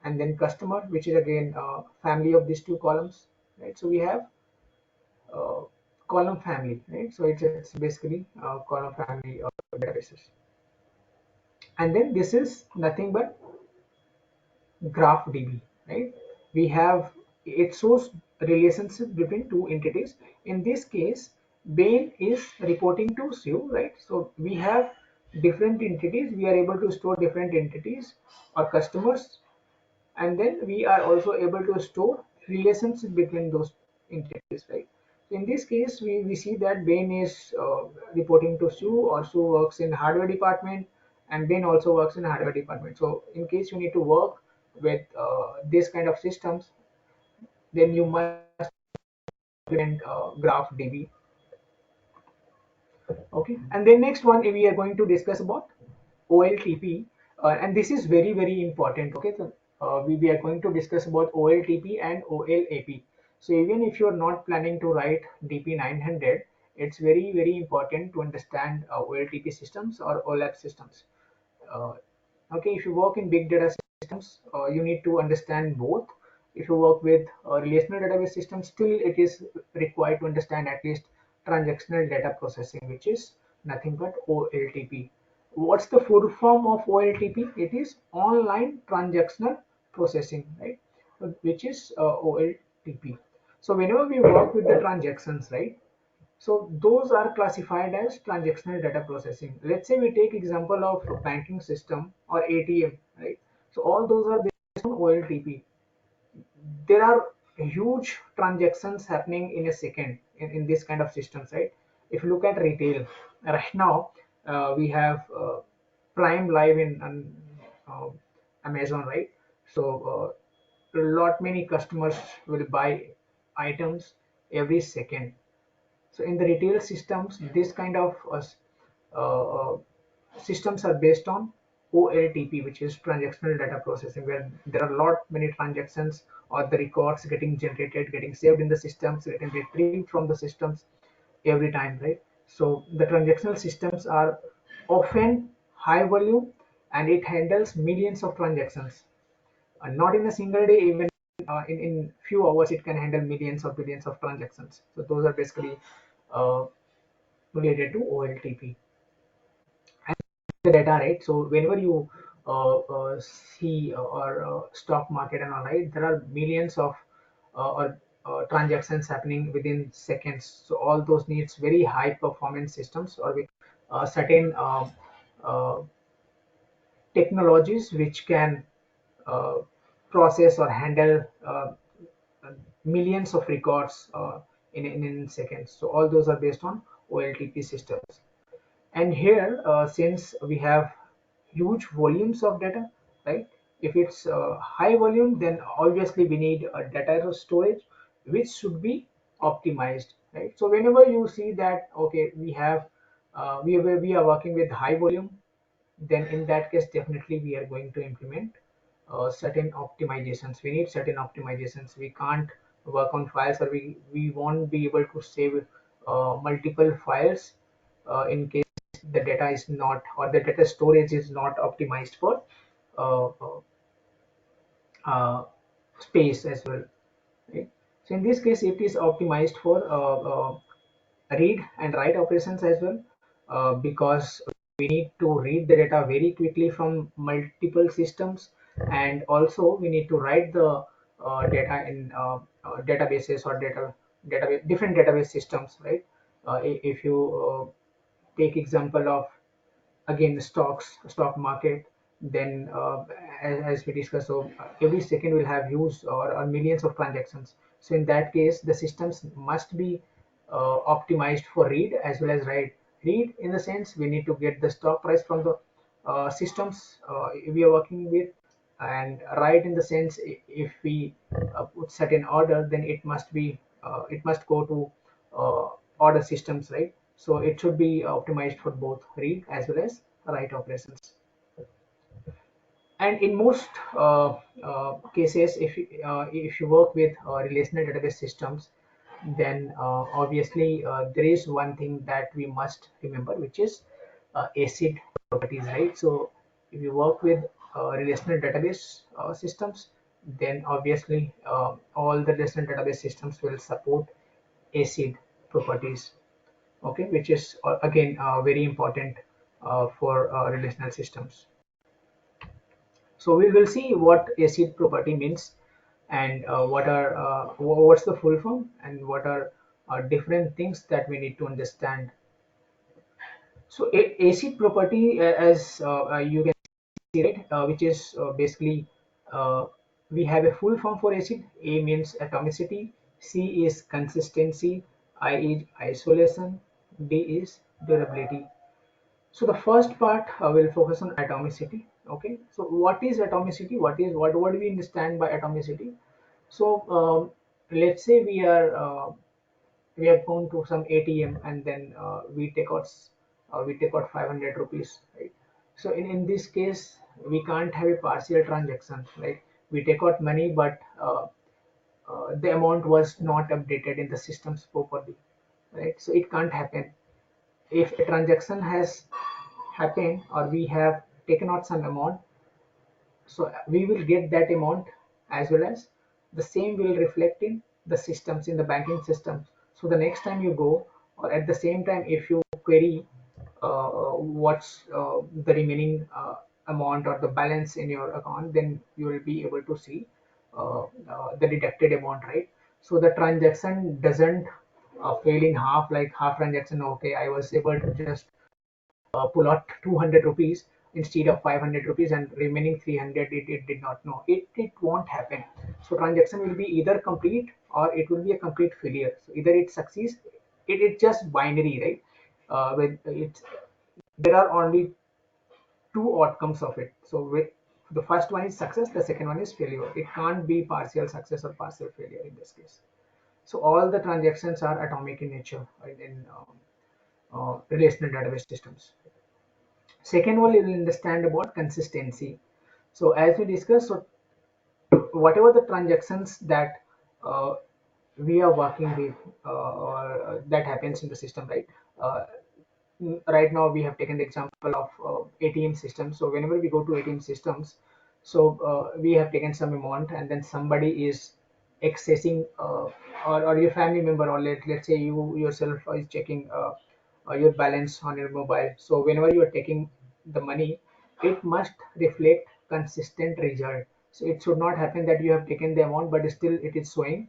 and then customer, which is again family of these two columns, right? So we have uh, column family, right? So it's basically column family of databases, and then this is nothing but graph DB, right? We have it shows relationship between two entities. In this case, Bain is reporting to Sue, right? So we have different entities. We are able to store different entities or customers, and then we are also able to store relationship between those entities, right? So in this case, we see that Bain is reporting to Sue, or Sue works in hardware department, and Bain also works in hardware department. So in case you need to work with this kind of systems, then you must implement graph DB. Okay, and then next one we are going to discuss about OLTP, and this is very very important. Okay, so we are going to discuss about OLTP and OLAP. So even if you are not planning to write DP900, it's very very important to understand OLTP systems or OLAP systems. Uh, okay, if you work in big data systems, you need to understand both. If you work with relational database systems, still it is required to understand at least transactional data processing, which is nothing but OLTP. What's the full form of OLTP? It is online transactional processing, right? Which is OLTP. So whenever we work with the transactions, right? So those are classified as transactional data processing. Let's say we take example of banking system or ATM, right? So all those are based on OLTP. There are huge transactions happening in a second in this kind of systems, right? If you look at retail, right now we have Prime Live in uh, Amazon, right? So a lot many customers will buy items every second. So in the retail systems, this kind of uh, systems are based on OLTP, which is transactional data processing, where there are a lot many transactions or the records getting generated, getting saved in the systems, getting retrieved from the systems every time, right? So the transactional systems are often high volume and it handles millions of transactions. Not in a single day, even in few hours, it can handle millions or billions of transactions. So those are basically uh, related to OLTP and the data, right? So whenever you see or stock market and all, right, there are millions of or transactions happening within seconds. So all those needs very high performance systems or with certain uh, technologies which can uh, process or handle millions of records in seconds. So all those are based on OLTP systems. And here, since we have huge volumes of data, right? If it's high volume, then obviously we need a data storage, which should be optimized, right? So whenever you see that, okay, we are working with high volume, then in that case, definitely we are going to implement certain optimizations. We need certain optimizations. We can't work on files, or we won't be able to save multiple files in case the data is not, or the data storage is not optimized for uh, uh, uh, space as well, right? So in this case, it is optimized for read and write operations as well, because we need to read the data very quickly from multiple systems, and also we need to write the data in databases or database different database systems, right? If you take example of, again, stock market, then as we discussed, so every second will have huge or millions of transactions. So in that case, the systems must be optimized for read as well as write. Read in the sense we need to get the stock price from the systems we are working with, and write in the sense, if we put certain order, then it must go to uh, order systems, right? So it should be optimized for both read as well as write operations. And in most cases, if you work with relational database systems, then obviously there is one thing that we must remember, which is ACID properties, right? So if you work with relational database systems, then obviously all the relational database systems will support ACID properties, okay, which is again very important for relational systems. So we will see what acid property means, and what's the full form, and what are different things that we need to understand. So acid property, as you can see, right, which is basically, uh, we have a full form for acid. A means atomicity, C is consistency, I is isolation, D is durability. So the first part will focus on atomicity. Okay. So what is atomicity? What do we understand by atomicity? So let's say we have gone to some ATM, and then we take out 500 rupees, right? So in this case, we can't have a partial transaction, right? We take out money, but the amount was not updated in the systems properly, right? So it can't happen. If a transaction has happened, or we have taken out some amount, so we will get that amount, as well as the same will reflect in the systems, in the banking systems. So the next time you go, or at the same time, if you query what's the remaining amount or the balance in your account, then you will be able to see the deducted amount, right? So the transaction doesn't fail in half, like half transaction. Okay, I was able to just pull out 200 rupees instead of 500 rupees, and remaining 300 it did not know. It won't happen. So transaction will be either complete, or it will be a complete failure. So either it succeeds, it's just binary, right? With it, there are only two outcomes of it. So with the first one is success, the second one is failure. It can't be partial success or partial failure in this case. So all the transactions are atomic in nature in relational database systems. Second one, you will understand about consistency. So as we discussed, so whatever the transactions that uh, we are working with, or that happens in the system, right? Uh, right now we have taken the example of ATM systems. So whenever we go to ATM systems, so we have taken some amount, and then somebody is accessing, or your family member, or let's say you yourself is checking your balance on your mobile. So whenever you are taking the money, it must reflect consistent result. So it should not happen that you have taken the amount, but still it is showing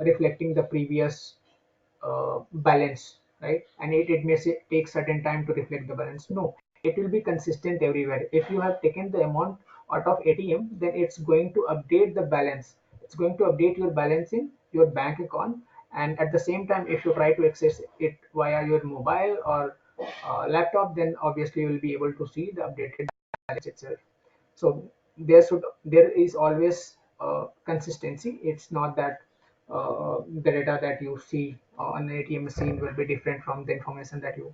reflecting the previous balance, right? And it may take certain time to reflect the balance. No, it will be consistent everywhere. If you have taken the amount out of ATM, then it's going to update the balance. It's going to update your balance in your bank account. And at the same time, if you try to access it via your mobile or laptop, then obviously you will be able to see the updated balance itself. So there is always consistency. It's not that the data that you see on an ATM machine will be different from the information that you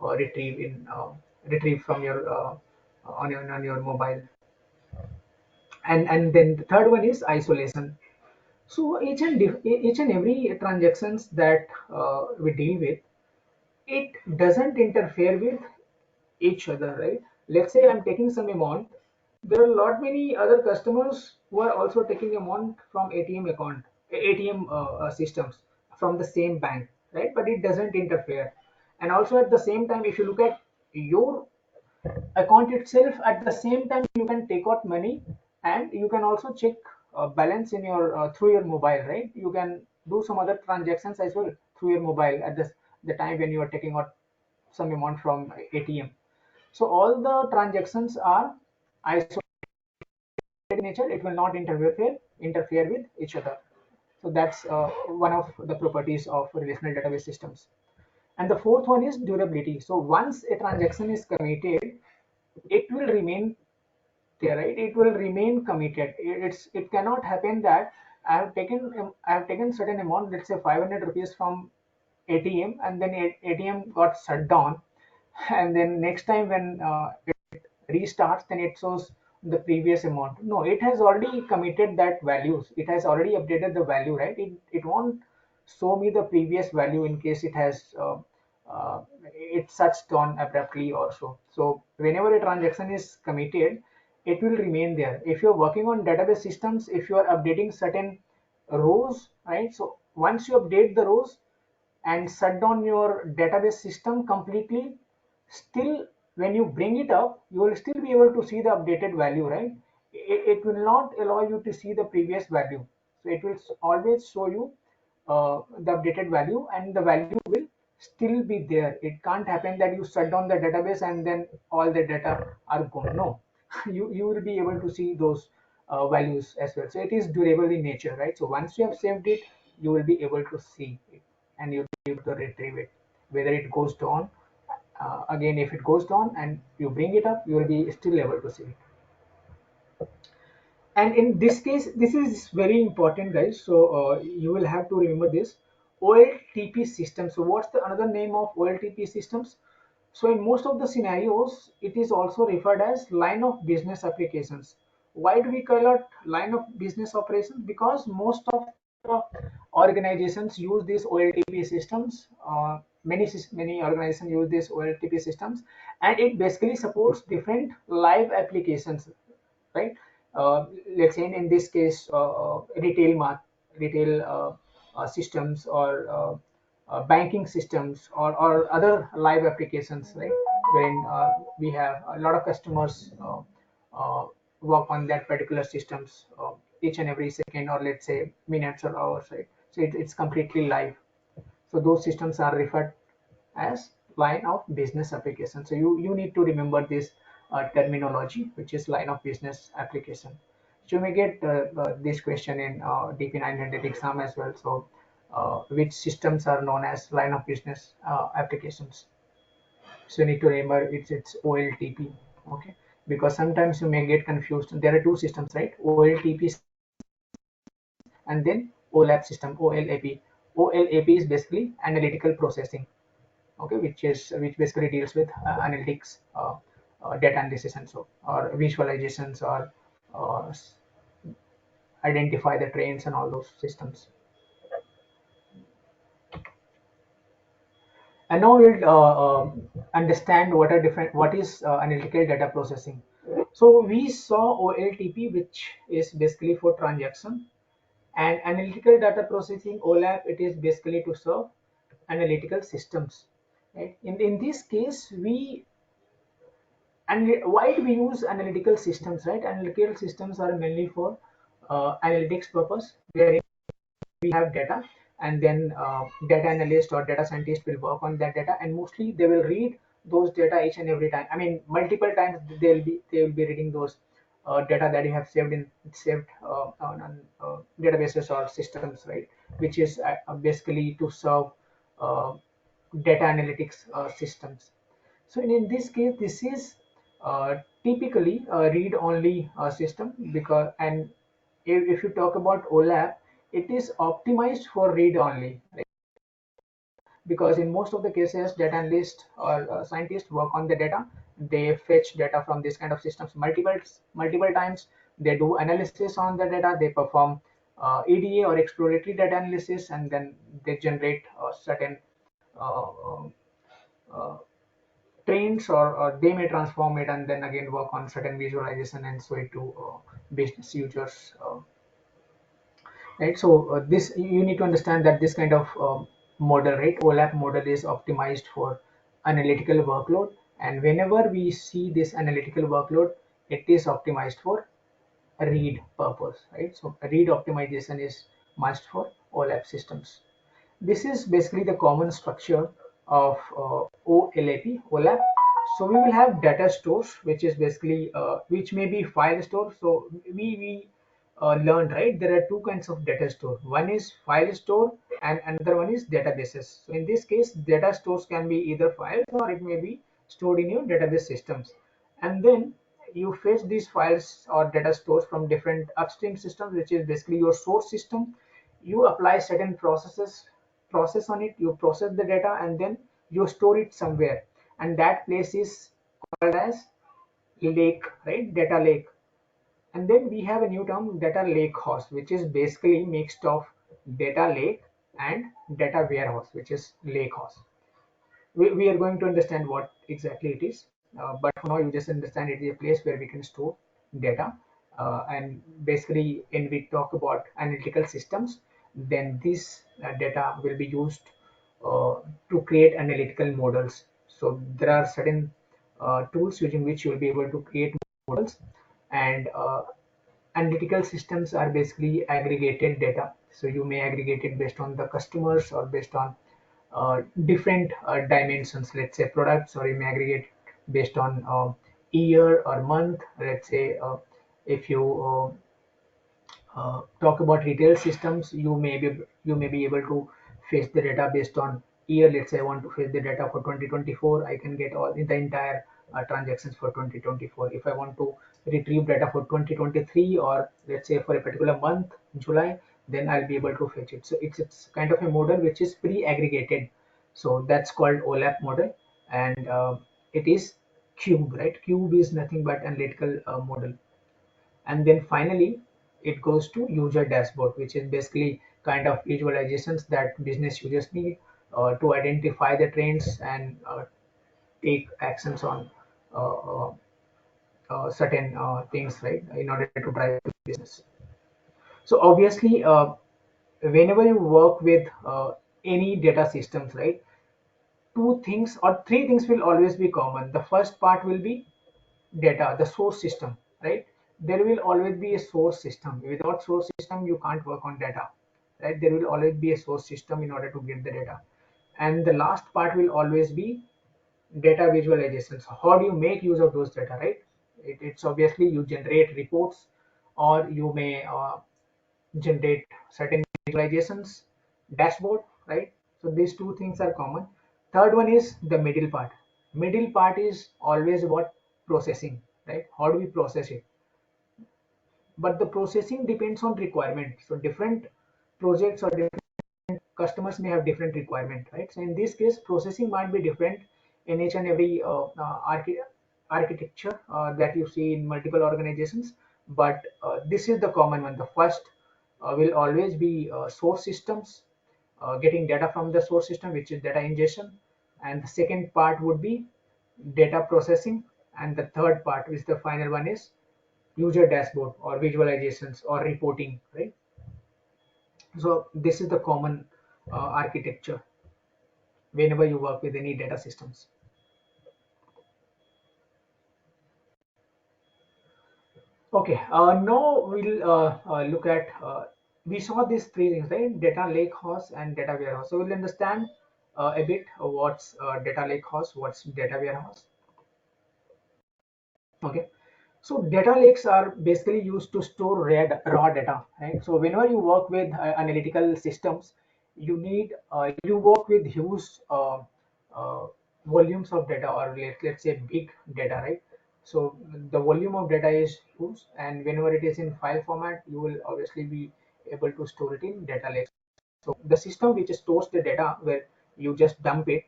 retrieve from your on your mobile. And then the third one is isolation. So each and every transactions that we deal with, it doesn't interfere with each other, right? Let's say I'm taking some amount. There are a lot many other customers who are also taking amount from ATM systems from the same bank, right? But it doesn't interfere. And also at the same time, if you look at your account itself, at the same time you can take out money, and you can also check balance in your through your mobile, right? You can do some other transactions as well through your mobile at the time when you are taking out some amount from ATM. So all the transactions are isolated in nature. It will not interfere with each other. So that's one of the properties of relational database systems. And the fourth one is durability. So once a transaction is committed, it will remain there, right? It will remain committed. It cannot happen that I have taken certain amount, let's say 500 rupees from ATM, and then ATM got shut down, and then next time when restarts, then it shows the previous amount. No, it has already committed that values. It has already updated the value, right? It won't show me the previous value in case it has it shuts down abruptly or so. So whenever a transaction is committed, it will remain there. If you're working on database systems, if you are updating certain rows, right? So once you update the rows and shut down your database system completely, still when you bring it up, you will still be able to see the updated value, right? It will not allow you to see the previous value. So it will always show you the updated value, and the value will still be there. It can't happen that you shut down the database and then all the data are gone. No, you will be able to see those values as well. So it is durable in nature, right? So once you have saved it, you will be able to see it, and you'll be able to retrieve it. Whether it goes down, again, if it goes down and you bring it up, you will be still able to see it. And in this case, this is very important, guys. So you will have to remember this OLTP system. So what's the another name of OLTP systems? So in most of the scenarios, it is also referred as line of business applications. Why do we call it line of business operations? Because most of the organizations use these OLTP systems. Many organizations use these OLTP systems, and it basically supports different live applications, right? Let's say in this case, retail systems, or banking systems, or other live applications, right? When we have a lot of customers uh, work on that particular systems each and every second, or let's say minutes or hours, right? So it's completely live. So those systems are referred as line of business application. So you need to remember this terminology, which is line of business application. So you may get this question in DP900 exam as well. So which systems are known as line of business applications? So you need to remember it's OLTP. Okay, because sometimes you may get confused. There are two systems, right? OLTP and then OLAP system, OLAP. OLAP is basically analytical processing, okay, which basically deals with analytics, data analysis, and so, or visualizations, or uh, identify the trends and all those systems. And now we'll understand what is analytical data processing. So we saw OLTP, which is basically for transaction, and analytical data processing, OLAP, it is basically to serve analytical systems. Right? In this case, and why do we use analytical systems, right? Analytical systems are mainly for analytics purpose, where we have data, and then data analyst or data scientist will work on that data, and mostly they will read those data each and every time. I mean, multiple times they will be reading those data that you have saved on databases or systems, right? Which is basically to serve uh, data analytics systems. So in this case, this is typically a read-only system, because, and if you talk about OLAP, it is optimized for read-only, right? Because in most of the cases, data analysts or scientists work on the data. They fetch data from this kind of systems multiple times. They do analysis on the data. They perform EDA or exploratory data analysis, and then they generate certain uh, uh, trains, or they may transform it and then again work on certain visualization and show it to business users, right? So this, you need to understand that this kind of model, right, OLAP model, is optimized for analytical workload, and whenever we see this analytical workload, it is optimized for a read purpose, right? So read optimization is must for OLAP systems. This is basically the common structure of OLAP. So we will have data stores, which is basically which may be file store. So we learned, right? There are two kinds of data store. One is file store, and another one is databases. So in this case, data stores can be either files or it may be stored in your database systems. And then you fetch these files or data stores from different upstream systems, which is basically your source system. You apply certain process on it, you process the data, and then you store it somewhere, and that place is called as lake, right? Data lake. And then we have a new term, data lake house, which is basically mixed of data lake and data warehouse, which is lake house. We are going to understand what exactly it is, but for now you just understand it is a place where we can store data. And basically when we talk about analytical systems, then this data will be used uh, to create analytical models. So there are certain tools using which you will be able to create models. And analytical systems are basically aggregated data. So you may aggregate it based on the customers or based on different dimensions, let's say products, or you may aggregate based on year or month. Let's say if you talk about retail systems, you may be able to fetch the data based on year. Let's say I want to fetch the data for 2024. I can get all the entire transactions for 2024. If I want to retrieve data for 2023, or let's say for a particular month, July, then I'll be able to fetch it. So it's kind of a model which is pre-aggregated. So that's called OLAP model, and it is cube, right? Cube is nothing but analytical model. And then finally it goes to user dashboard, which is basically kind of visualizations that business users need to identify the trends and take actions on uh, uh, certain things, right, in order to drive the business. So obviously whenever you work with any data systems, right, two things or three things will always be common. The first part will be data, the source system, right? There will always be a source system. Without source system, you can't work on data, right? There will always be a source system in order to get the data. And the last part will always be data visualizations. How do you make use of those data, right? It's obviously you generate reports, or you may generate certain visualizations, dashboard, right? So these two things are common. Third one is the middle part. Middle part is always about processing, right? How do we process it? But the processing depends on requirement. So different projects or different customers may have different requirement, right? So in this case, processing might be different in each and every architecture that you see in multiple organizations. But this is the common one. The first will always be source systems, getting data from the source system, which is data ingestion. And the second part would be data processing. And the third part, which the final one, is user dashboard or visualizations or reporting, right? So this is the common architecture whenever you work with any data systems. Okay, now we'll look at we saw these three things, right? Data lake house and data warehouse. So we'll understand a bit what's data lake house, what's data warehouse. Okay. So data lakes are basically used to store raw data, right? So whenever you work with analytical systems, you work with huge uh, volumes of data, or let's say big data, right? So the volume of data is huge, and whenever it is in file format, you will obviously be able to store it in data lakes. So the system which stores the data where you just dump it,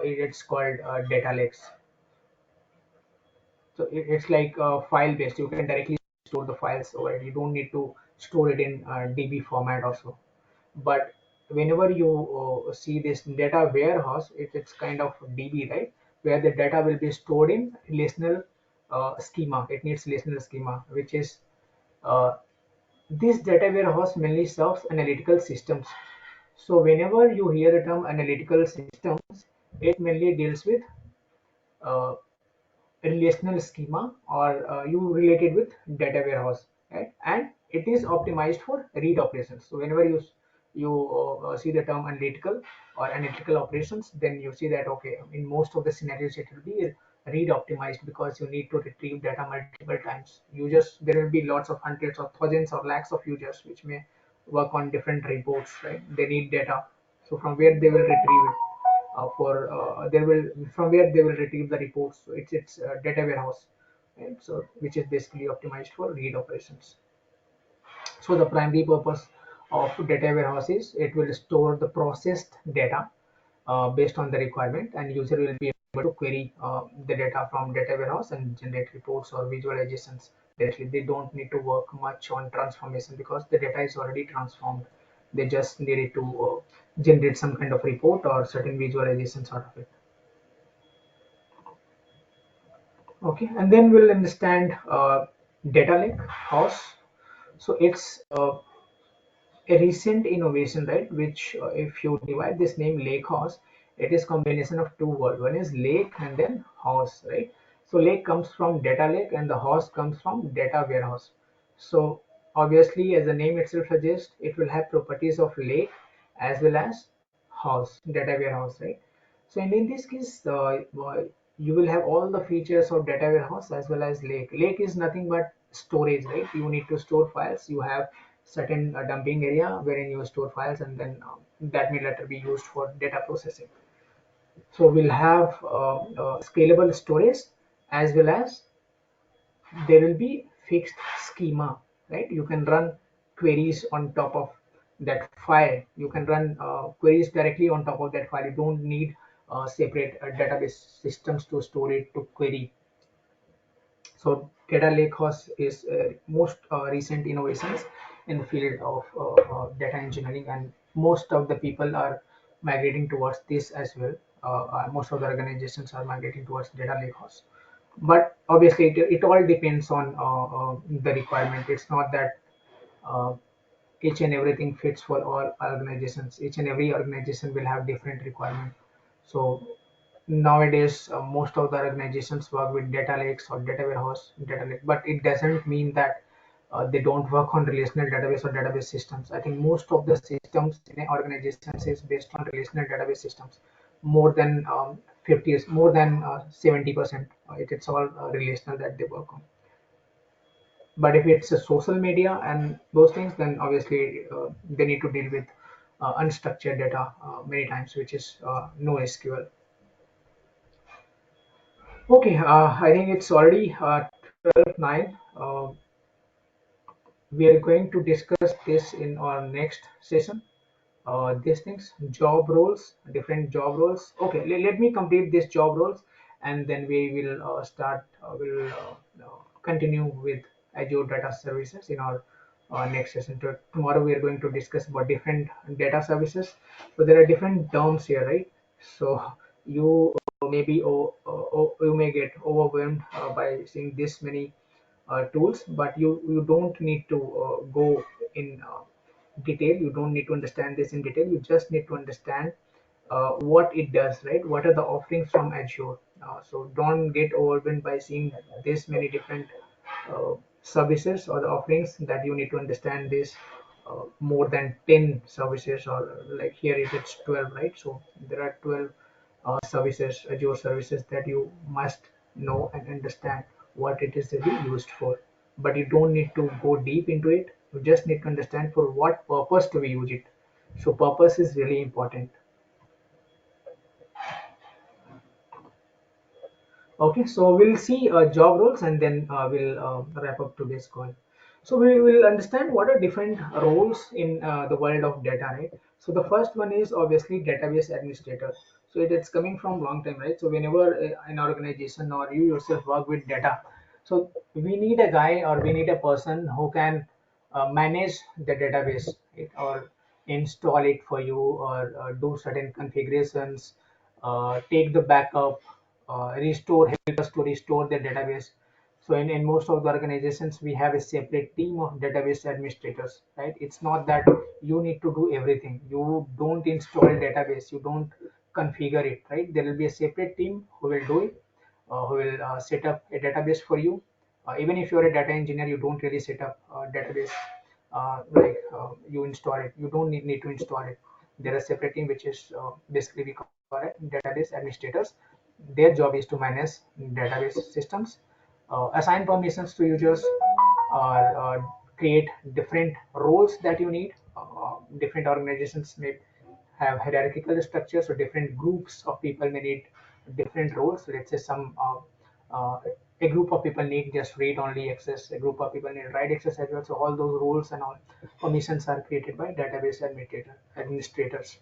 it's called data lakes. So it's like file based. You can directly store the files over it. You don't need to store it in DB format also. But whenever you see this data warehouse, it's kind of DB, right? Where the data will be stored in relational schema. It needs relational schema, which is uh, this data warehouse mainly serves analytical systems. So whenever you hear the term analytical systems, it mainly deals with uh, relational schema, or you relate it with data warehouse, right? And it is optimized for read operations. So whenever you see the term analytical or analytical operations, then you see that okay, in most of the scenarios it will be read optimized, because you need to retrieve data multiple times. Users, there will be lots of hundreds or thousands or lakhs of users which may work on different reports, right? They need data, so from where they will retrieve it, for they will from where they will retrieve the reports. So it's data warehouse, right? So which is basically optimized for read operations. So the primary purpose of data warehouse is it will store the processed data based on the requirement, and user will be able to query the data from data warehouse and generate reports or visualizations directly. They don't need to work much on transformation because the data is already transformed. They just needed to generate some kind of report or certain visualizations out of it. Okay, and then we'll understand data lake house. So it's a recent innovation, right? Which, if you divide this name lake house, it is combination of two words. One is lake and then house, right? So lake comes from data lake and the house comes from data warehouse. So obviously, as the name itself suggests, it will have properties of lake as well as house, data warehouse, right? So in this case, you will have all the features of data warehouse as well as lake. Lake is nothing but storage, right? You need to store files. You have certain dumping area wherein you store files, and then that may later be used for data processing. So we'll have scalable storage, as well as there will be fixed schema, right? You can run queries on top of that file. You can run queries directly on top of that file. You don't need separate database systems to store it, to query. So data lakehouse is most recent innovations in the field of data engineering, and most of the people are migrating towards this as well. Most of the organizations are migrating towards data lakehouse. But obviously, it all depends on the requirement. It's not that uh, each and everything fits for all organizations. Each and every organization will have different requirement. So nowadays, most of the organizations work with data lakes or data warehouse, data lake, but it doesn't mean that they don't work on relational database or database systems. I think most of the systems in organizations is based on relational database systems. More than 50 is more than 70%. It's all relational that they work on. But if it's a social media and those things, then obviously they need to deal with unstructured data many times, which is no SQL. Okay, I think it's already 12:09. We are going to discuss this in our next session. These things, job roles, different job roles. Okay, let me complete this job roles, and then we will will continue with Azure Data Services in our next session. Tomorrow we are going to discuss about different data services. So there are different terms here, right? So you maybe you may get overwhelmed by seeing this many tools, but you don't need to go in detail. You don't need to understand this in detail. You just need to understand what it does, right? What are the offerings from Azure? So don't get overwhelmed by seeing this many different services or the offerings, that you need to understand this more than 10 services, or like here it's 12, right? So there are 12 services, Azure services, that you must know and understand what it is really used for. But you don't need to go deep into it. You just need to understand for what purpose do we use it. So purpose is really important. Okay, so we'll see job roles, and then we'll wrap up today's call. So we will understand what are different roles in the world of data, right? So the first one is obviously database administrator. So it's coming from long time, right? So whenever an organization or you yourself work with data, so we need a guy or we need a person who can manage the database, right? Or install it for you, or do certain configurations, take the backup, help us to restore the database. So in most of the organizations, we have a separate team of database administrators, right? It's not that you need to do everything. You don't install database, you don't configure it, right? There will be a separate team who will do it, who will set up a database for you. Even if you're a data engineer, you don't really set up a database, you install it. You don't need to install it. There is a separate team which is basically we call it database administrators. Their job is to manage database systems, assign permissions to users, or create different roles that you need. Different organizations may have hierarchical structures, so different groups of people may need different roles. So let's say a group of people need just read only access, a group of people need write access as well. So all those roles and all permissions are created by database administrators.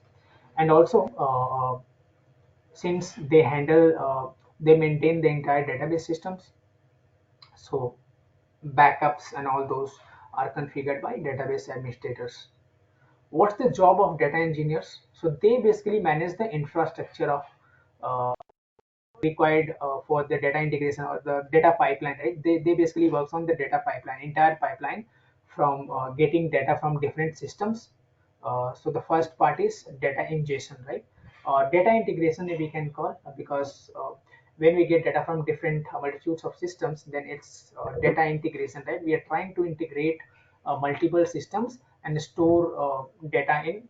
And also, since they maintain the entire database systems, so backups and all those are configured by database administrators. What's the job of data engineers? So they basically manage the infrastructure of uh, required for the data integration or the data pipeline, right? They basically works on the data pipeline, entire pipeline, from getting data from different systems. So the first part is data ingestion, right? Data integration we can call, because when we get data from different multitudes of systems, then it's data integration, right? We are trying to integrate multiple systems and store data in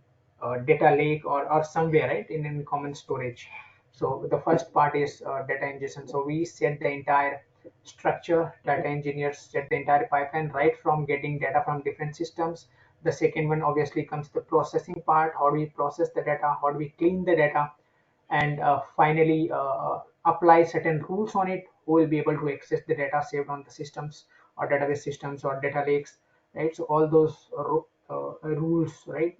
data lake, or somewhere, right, in common storage. So the first part is data ingestion. So we set the entire structure. Data engineers set the entire pipeline right from getting data from different systems. The second one obviously comes the processing part. How do we process the data? How do we clean the data? And finally apply certain rules on it, who will be able to access the data saved on the systems or database systems or data lakes, right? So all those rules, right?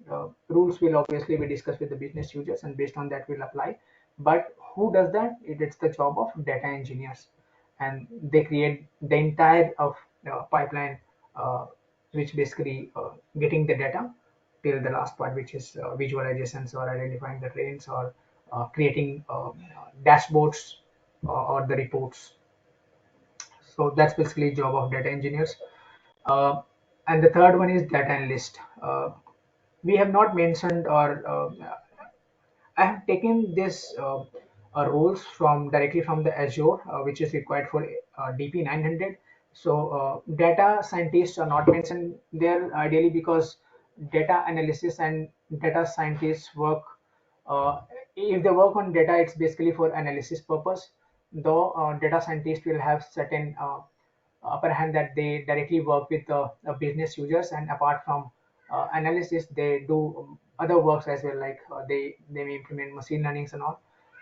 Rules will obviously be discussed with the business users, and based on that will apply. But who does that? It's the job of data engineers, and they create the entire of pipeline, uh, which basically getting the data till the last part, which is visualizations or identifying the trends, or creating dashboards, or the reports. So that's basically job of data engineers. Uh, and the third one is data analyst. We have not mentioned, or I have taken this roles from directly from the Azure, which is required for DP900. So data scientists are not mentioned there ideally, because data analysis and data scientists work. Uh, if they work on data, it's basically for analysis purpose. Though data scientists will have certain upper hand, that they directly work with business users, and apart from analysis, they do other works as well, like they may implement machine learnings and all.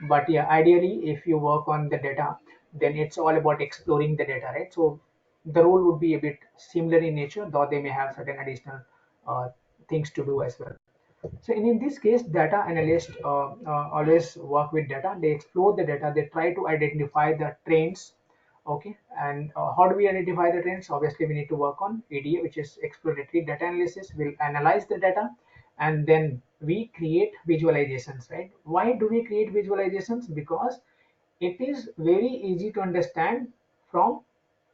But yeah, ideally, if you work on the data, then it's all about exploring the data, right? So the role would be a bit similar in nature, though they may have certain additional uh, things to do as well. So in this case, data analysts always work with data. They explore the data. They try to identify the trends. Okay, and how do we identify the trends? Obviously, we need to work on EDA, which is exploratory data analysis. We'll analyze the data, and then we create visualizations. Right? Why do we create visualizations? Because it is very easy to understand from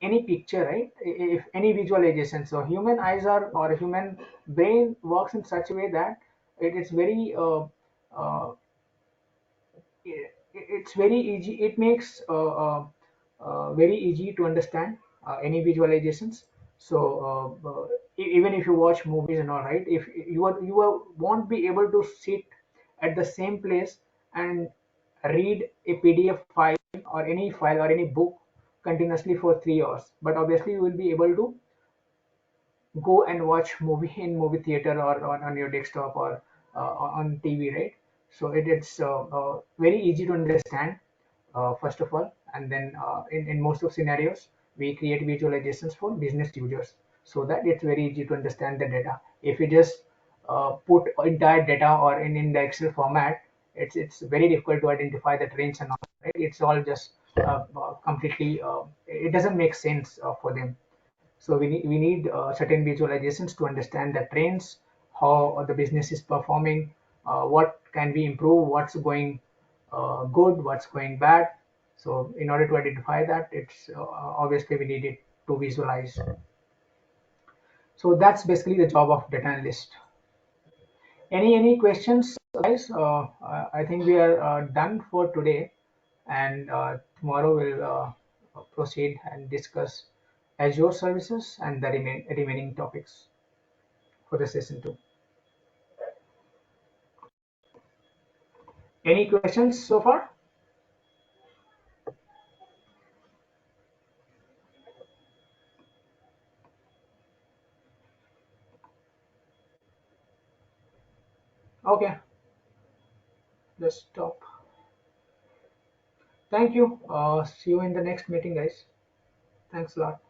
any picture, right? If any visualization, so human eyes are, or human brain works in such a way that it's very uh, it's very easy. It makes very easy to understand any visualizations. So even if you watch movies and all, right, if won't be able to sit at the same place and read a PDF file or any book continuously for 3 hours, but obviously you will be able to go and watch movie in movie theater or on your desktop or on TV, right? So it's very easy to understand, first of all, and then in most of scenarios, we create visualizations for business users so that it's very easy to understand the data. If you just put entire data or in the Excel format, it's very difficult to identify the trends and all, right? It's all just completely, it doesn't make sense for them. So we need certain visualizations to understand the trends, how the business is performing, what can we improve, what's going good, what's going bad. So in order to identify that, it's obviously we need it to visualize. So that's basically the job of data analyst. Any questions, guys? I think we are done for today, and tomorrow we'll proceed and discuss Azure services and the remaining topics for the session 2. Any questions so far? Okay, let's stop. Thank you. See you in the next meeting, guys. Thanks a lot.